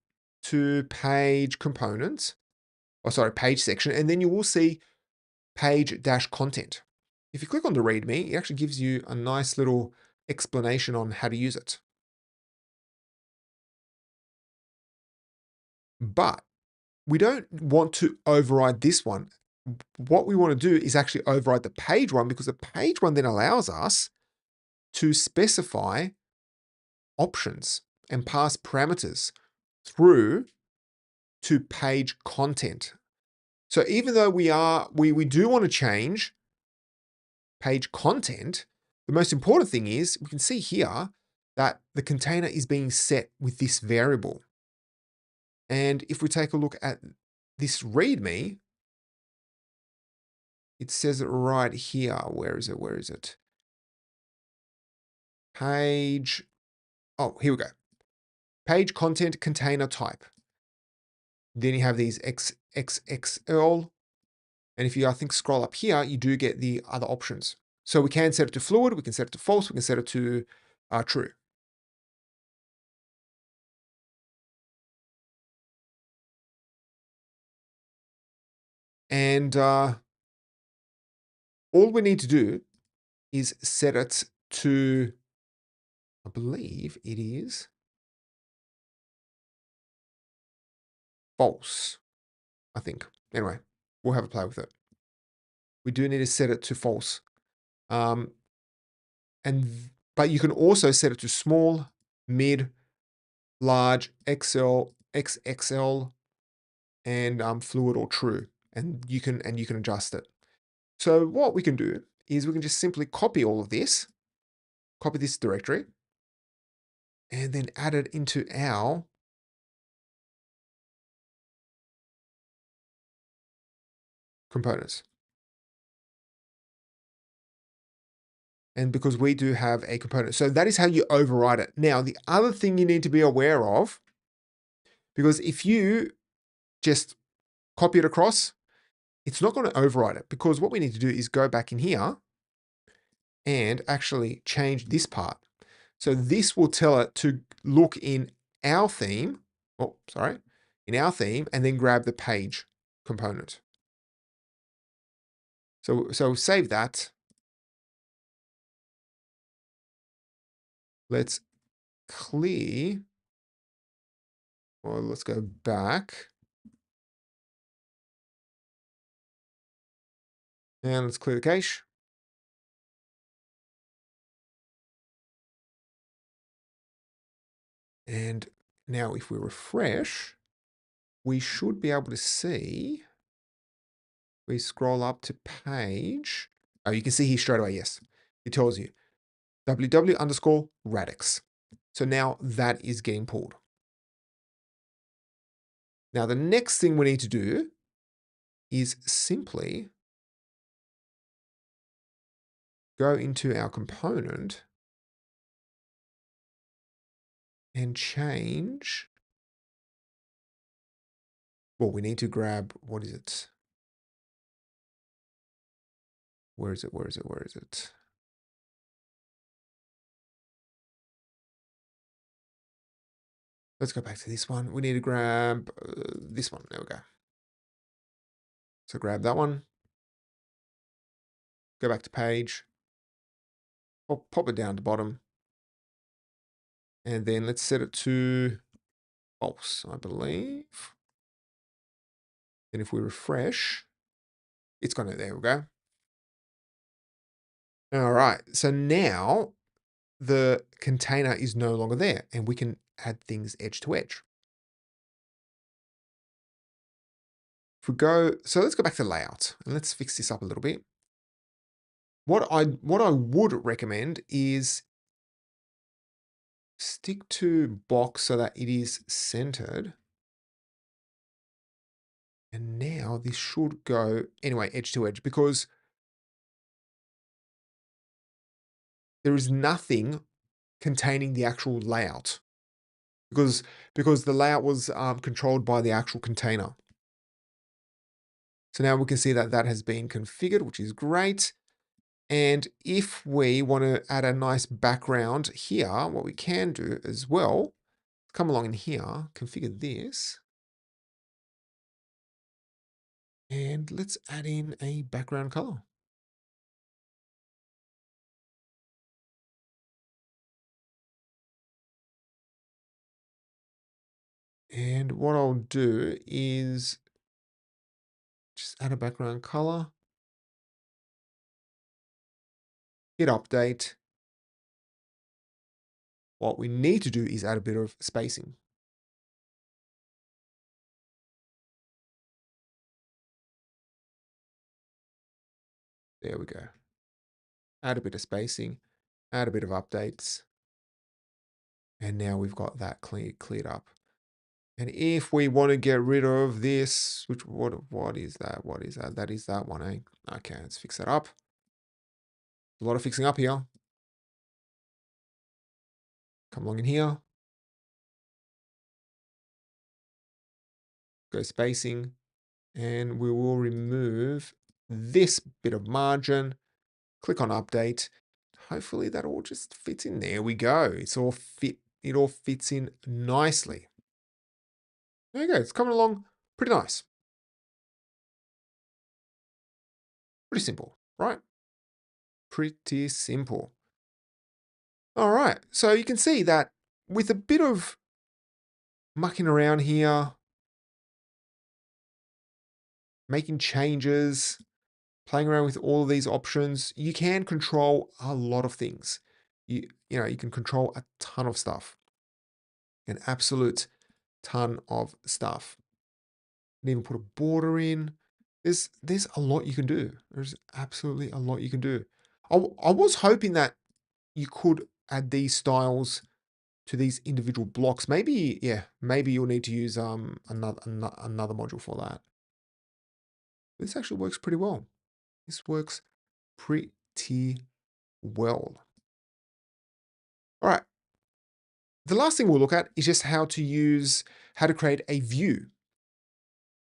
to page components, page section, and then you will see page-content. If you click on the README, it actually gives you a nice little explanation on how to use it. But we don't want to override this one. What we want to do is actually override the page one, because the page one then allows us to specify options and pass parameters through to page content. So even though we do want to change page content, the most important thing is we can see here that the container is being set with this variable. And if we take a look at this README, it says it right here. Where is it? Page, here we go. Page content container type. Then you have these XXXL. And if you, I think, scroll up here, you do get the other options. So we can set it to fluid, we can set it to false, we can set it to true. And all we need to do is set it to, I believe it is false, I think. Anyway, we'll have a play with it. We do need to set it to false. But you can also set it to small, mid, large, XL, XXL, and fluid or true. And you can adjust it. So what we can do is we can just simply copy all of this, copy this directory, and then add it into our components. And because we do have a component. So that is how you override it. Now, the other thing you need to be aware of, because if you just copy it across, it's not going to override it, because what we need to do is go back in here and actually change this part. So this will tell it to look in our theme, in our theme, and then grab the page component. So save that. Let's clear, or let's go back. And let's clear the cache. And now if we refresh, we should be able to see, we scroll up to page. Oh, you can see here straight away, yes. It tells you www_radix. So now that is getting pulled. Now, the next thing we need to do is simply go into our component and change. Well, we need to grab, what is it? Where is it? Where is it? Where is it? Let's go back to this one. We need to grab this one. There we go. So grab that one. Go back to page. Pop it down to bottom. And then let's set it to false, I believe. Then if we refresh, it's going to, there we go. All right. So now the container is no longer there and we can add things edge to edge. If we go, so let's go back to layout and let's fix this up a little bit. What I would recommend is stick to box so that it is centered. And now this should go, anyway, edge to edge, because there is nothing containing the actual layout because the layout was controlled by the actual container. So now we can see that that has been configured, which is great. And if we want to add a nice background here, what we can do as well, come along in here, configure this. And let's add in a background color. And what I'll do is just add a background color, hit update. What we need to do is add a bit of spacing. There we go. Add a bit of spacing, add a bit of updates. And now we've got that cleared up. And if we want to get rid of this, which what is that? What is that? That is that one, eh? Okay, let's fix that up. A lot of fixing up here. Come along in here. Go spacing. And we will remove this bit of margin. Click on update. Hopefully that all just fits in. There we go. It's all fit. It all fits in nicely. There you go. It's coming along pretty nice. Pretty simple, right? Pretty simple. All right. So you can see that with a bit of mucking around here, making changes, playing around with all of these options, you can control a lot of things. You know, you can control a ton of stuff. An absolute ton of stuff. You can even put a border in. There's a lot you can do. There's absolutely a lot you can do. I was hoping that you could add these styles to these individual blocks. Maybe, yeah, maybe you'll need to use another module for that. This actually works pretty well. This works pretty well. All right. The last thing we'll look at is just how to create a view,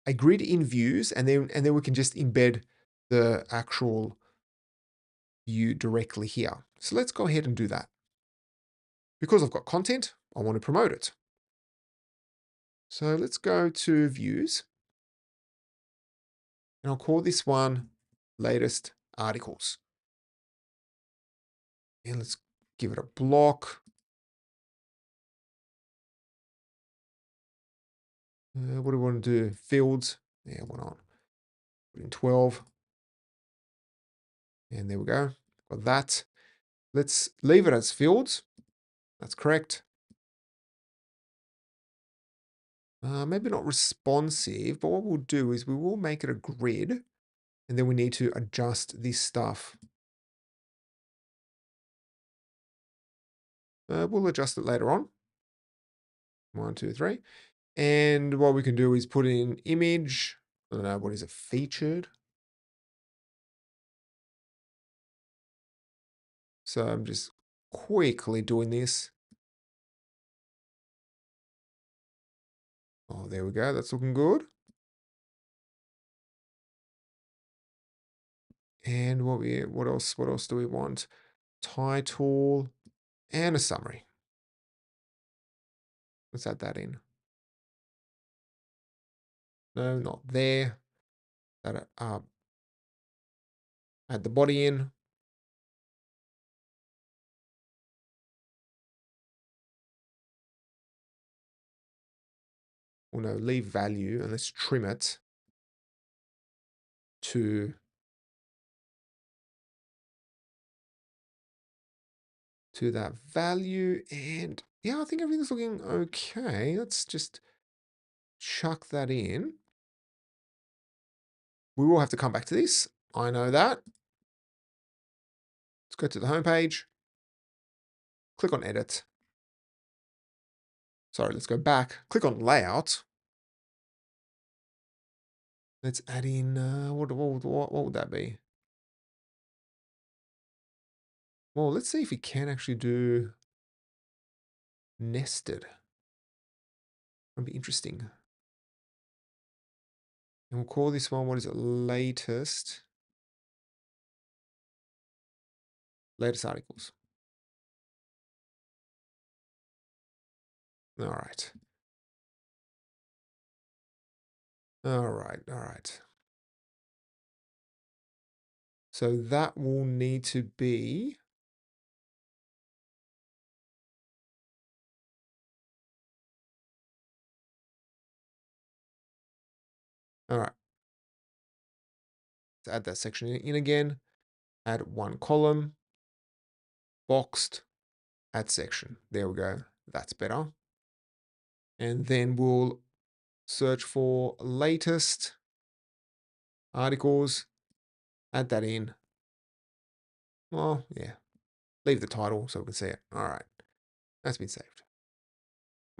a grid in views, and then we can just embed the actual view directly here. So let's go ahead and do that. Because I've got content, I want to promote it. So let's go to views. And I'll call this one latest articles. And let's give it a block. What do we want to do? Fields. Yeah, why not? Put in 12. And there we go. Got that. Let's leave it as fields. That's correct. Maybe not responsive, but what we'll do is we will make it a grid. And then we need to adjust this stuff. We'll adjust it later on. 1, 2, 3. And what we can do is put in image. I don't know, what is it? Featured. So I'm just quickly doing this. Oh, there we go. That's looking good. And what else do we want? Title and a summary. Let's add that in. No, not there. That add the body in. Well, no, leave value and let's trim it to that value. And yeah, I think everything's looking okay. Let's just chuck that in. We will have to come back to this. I know that. Let's go to the home page. Click on edit. Sorry, let's go back. Click on layout. Let's add in, what would that be? Well, let's see if we can actually do nested. That'd be interesting. And we'll call this one, what is it? Latest articles. All right. All right. All right. So that will need to be, all right. Let's add that section in again. Add one column, boxed, add section. There we go. That's better. And then we'll search for latest articles, add that in. Well, yeah, leave the title so we can see it. All right, that's been saved.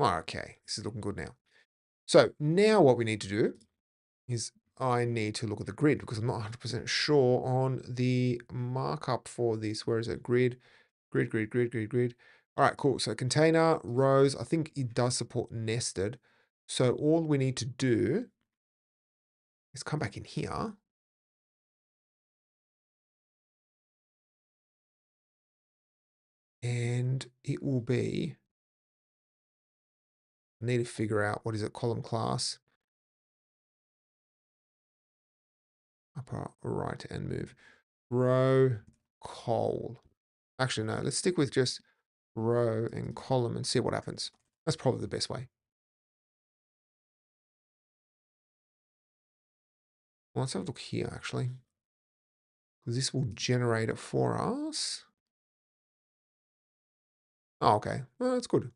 Okay, this is looking good now. So now what we need to do is I need to look at the grid because I'm not 100% sure on the markup for this. Where is it? Grid. All right, cool. So container, rows, I think it does support nested. So all we need to do is come back in here. And it will be, I need to figure out, what is it, column class. Upper right and move. Row, col. Actually, no, let's stick with just row and column and see what happens. That's probably the best way. Well, let's have a look here, actually. Because this will generate it for us. Oh, okay. Well, that's good.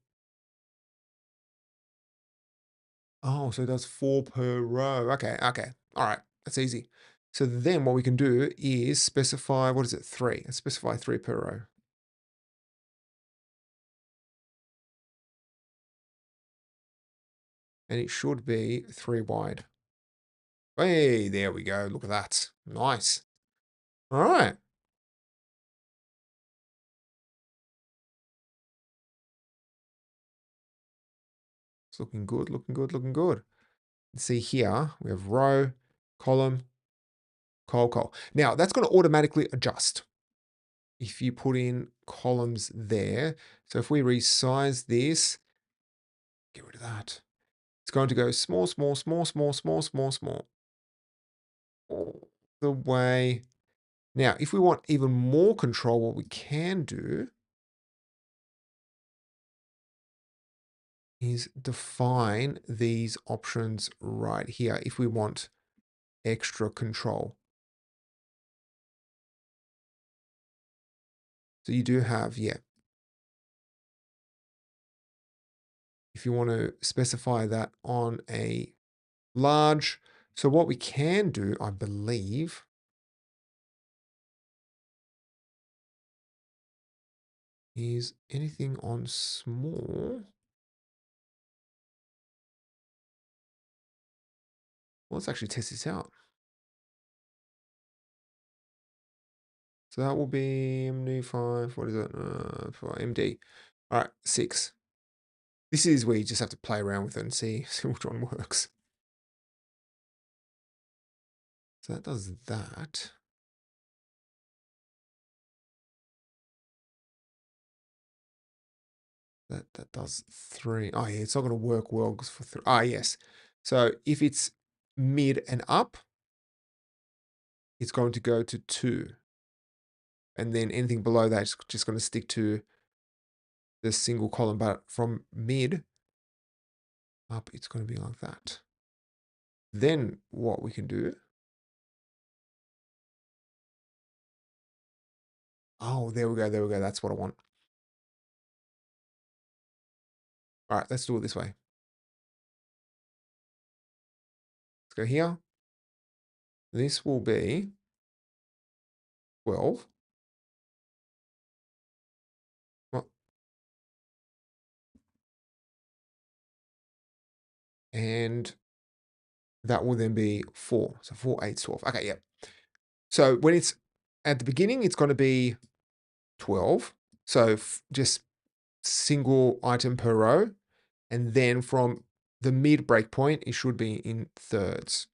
Oh, so it does 4 per row. Okay, okay. All right, that's easy. So then what we can do is specify, what is it, 3? Let's specify 3 per row. And it should be 3 wide. Hey, there we go. Look at that. Nice. All right. It's looking good, looking good, looking good. See here, we have row, column, col. Now, that's going to automatically adjust if you put in columns there. So if we resize this, get rid of that. It's going to go small, all the way. Now, if we want even more control, what we can do is define these options right here if we want extra control. So you do have, yeah, if you want to specify that on a large. So what we can do, I believe, is anything on small. Well, let's actually test this out. So that will be MD5. What is it? For MD. All right, 6. This is where you just have to play around with it and see which one works. So that does that. That does 3. Oh yeah, it's not going to work well for 3. Ah yes. So if it's mid and up, it's going to go to 2. And then anything below that is just going to stick to the single column. But from mid up, it's going to be like that. Then what we can do. Oh, there we go. There we go. That's what I want. All right, let's do it this way. Let's go here. This will be 12. Well, and that will then be 4. So 4, 8, 12. Okay, yeah. So when it's at the beginning, it's going to be 12. So just single item per row. And then from the mid breakpoint, it should be in thirds.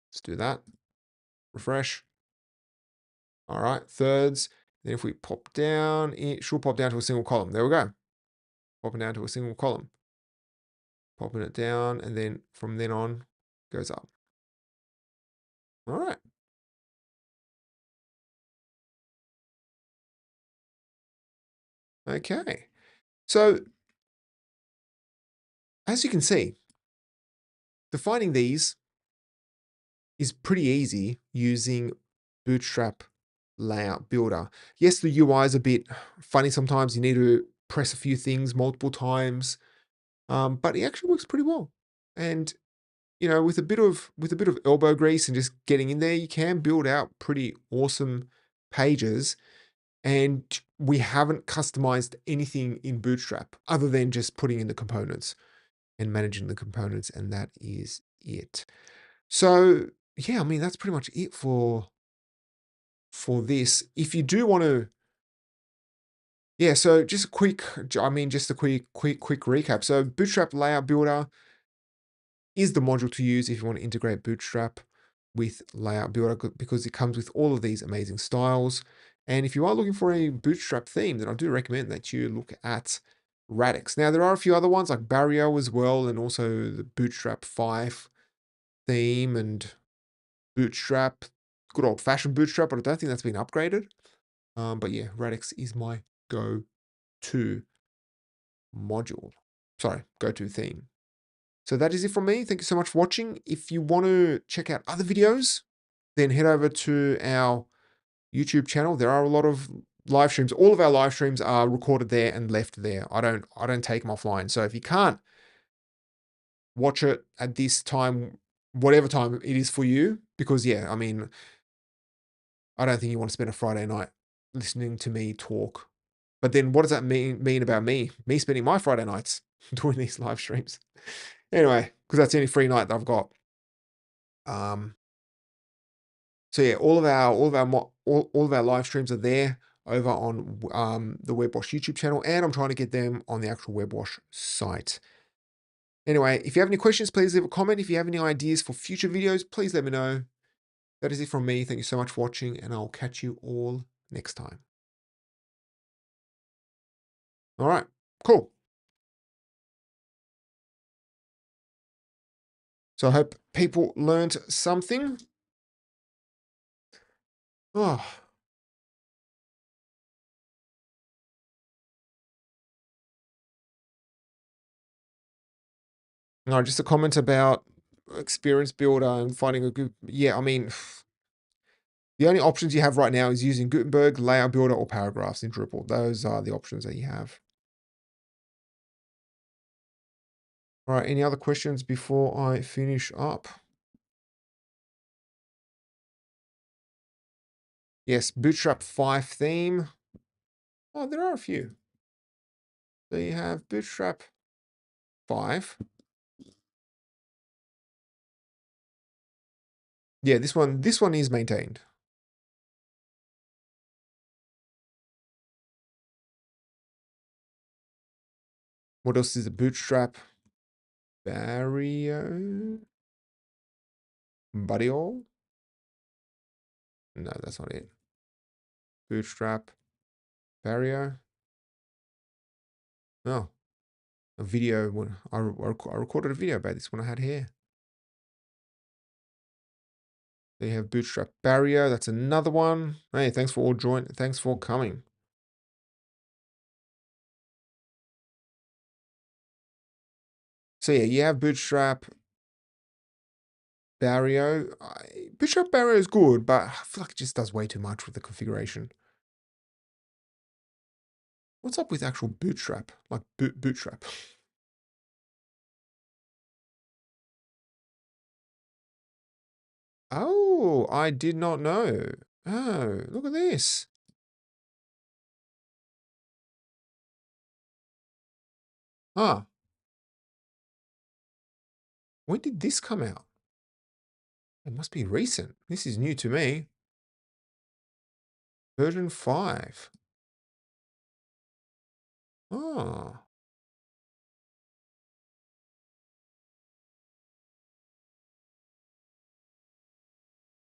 Let's do that. Refresh. All right, thirds. Then if we pop down, it should pop down to a single column. There we go. Popping down to a single column. Popping it down, and then from then on, goes up. All right. Okay. So as you can see, defining these is pretty easy using Bootstrap Layout Builder. Yes, the UI is a bit funny sometimes. You need to press a few things multiple times, but it actually works pretty well. And you know, with a bit of elbow grease and just getting in there, you can build out pretty awesome pages. And we haven't customized anything in Bootstrap other than just putting in the components and managing the components, and that is it. So yeah, I mean, that's pretty much it for this. If you do want to, yeah, so just a quick, just a quick recap. So Bootstrap Layout Builder is the module to use if you want to integrate Bootstrap with Layout Builder, because it comes with all of these amazing styles. And if you are looking for a Bootstrap theme, then I do recommend that you look at Radix. Now, there are a few other ones like Barrio as well, and also the Bootstrap 5 theme and Bootstrap, good old fashioned Bootstrap, but I don't think that's been upgraded. But yeah, Radix is my go-to module. Sorry, go-to theme. So that is it from me. Thank you so much for watching. If you want to check out other videos, then head over to our YouTube channel. There are a lot of live streams. All of our live streams are recorded there and left there. I don't take them offline. So if you can't watch it at this time, whatever time it is for you, because yeah, I mean, I don't think you want to spend a Friday night listening to me talk. But then what does that mean about me? Me spending my Friday nights doing these live streams. Anyway, because that's the only free night that I've got. So yeah, all of our live streams are there over on the WebWash YouTube channel, and I'm trying to get them on the actual WebWash site. Anyway, if you have any questions, please leave a comment. If you have any ideas for future videos, please let me know. That is it from me. Thank you so much for watching, and I'll catch you all next time. All right, cool. So I hope people learned something. Oh, no, just a comment about Experience Builder and finding a good, yeah, I mean, the only options you have right now is using Gutenberg, Layout Builder, or Paragraphs in Drupal. Those are the options that you have. All right, any other questions before I finish up? Yes, Bootstrap 5 theme. Oh, there are a few. So you have Bootstrap 5. Yeah, this one is maintained. What else is a Bootstrap? Barrio? Barrio? No, that's not it. Bootstrap. Barrio? Oh, a video. When I recorded a video about this when I had hair. They have Bootstrap Barrier. That's another one. Hey, thanks for all joining. Thanks for coming. So yeah, you have Bootstrap Barrier. Bootstrap Barrier is good, but I feel like it just does way too much with the configuration. What's up with actual Bootstrap? Like Bootstrap. Oh, I did not know. Oh, look at this. Ah, when did this come out? It must be recent. This is new to me. Version 5. Oh.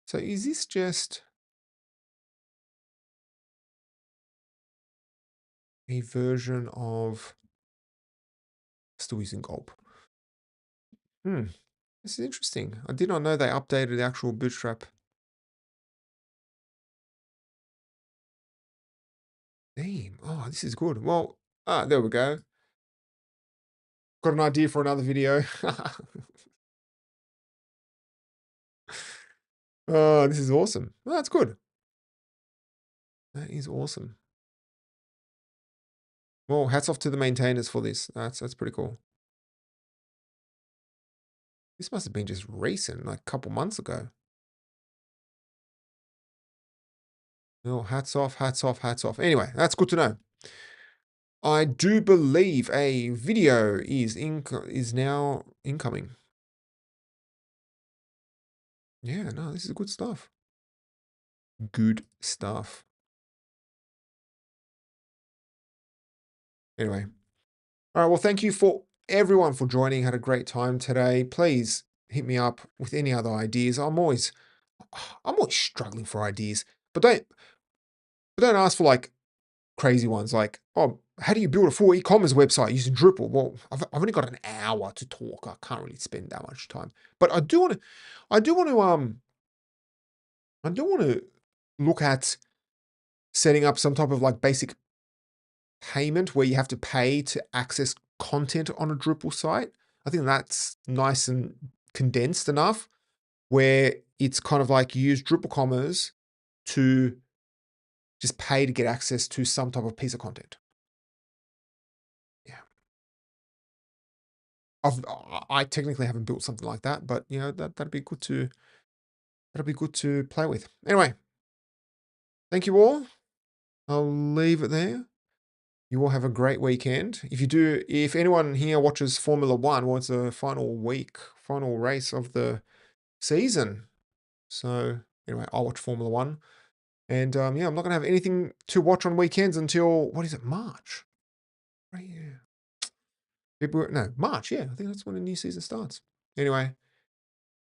So is this just a version of still using gulp? Hmm. This is interesting. I did not know they updated the actual Bootstrap theme. Oh, this is good. Well, there we go. Got an idea for another video. Oh, this is awesome. Well, that's good. That is awesome. Well, hats off to the maintainers for this. That's pretty cool. This must have been just recent, like a couple months ago. No, hats off, hats off, hats off. Anyway, that's good to know. I do believe a video is now incoming. Yeah, no, this is good stuff. Good stuff. Anyway. All right, well, thank you for everyone for joining. Had a great time today. Please hit me up with any other ideas. I'm always struggling for ideas, but don't ask for like crazy ones like, oh, how do you build a full e-commerce website using Drupal? Well, I've only got an hour to talk. I can't really spend that much time. But I do want to look at setting up some type of like basic payment where you have to pay to access content on a Drupal site. I think that's nice and condensed enough where it's kind of like you use Drupal commerce to just pay to get access to some type of piece of content. Yeah. I technically haven't built something like that, but you know, that'd be good to play with. Anyway, thank you all. I'll leave it there. You all have a great weekend. If anyone here watches Formula One, well, it's the final race of the season. So anyway, I'll watch Formula One. And yeah, I'm not gonna have anything to watch on weekends until what is it, March? Right, yeah. February, no, March, yeah. I think that's when the new season starts. Anyway.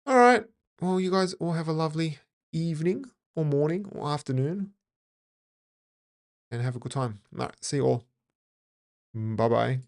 All right. Well, you guys all have a lovely evening or morning or afternoon. And have a good time. All right, see you all. Bye bye.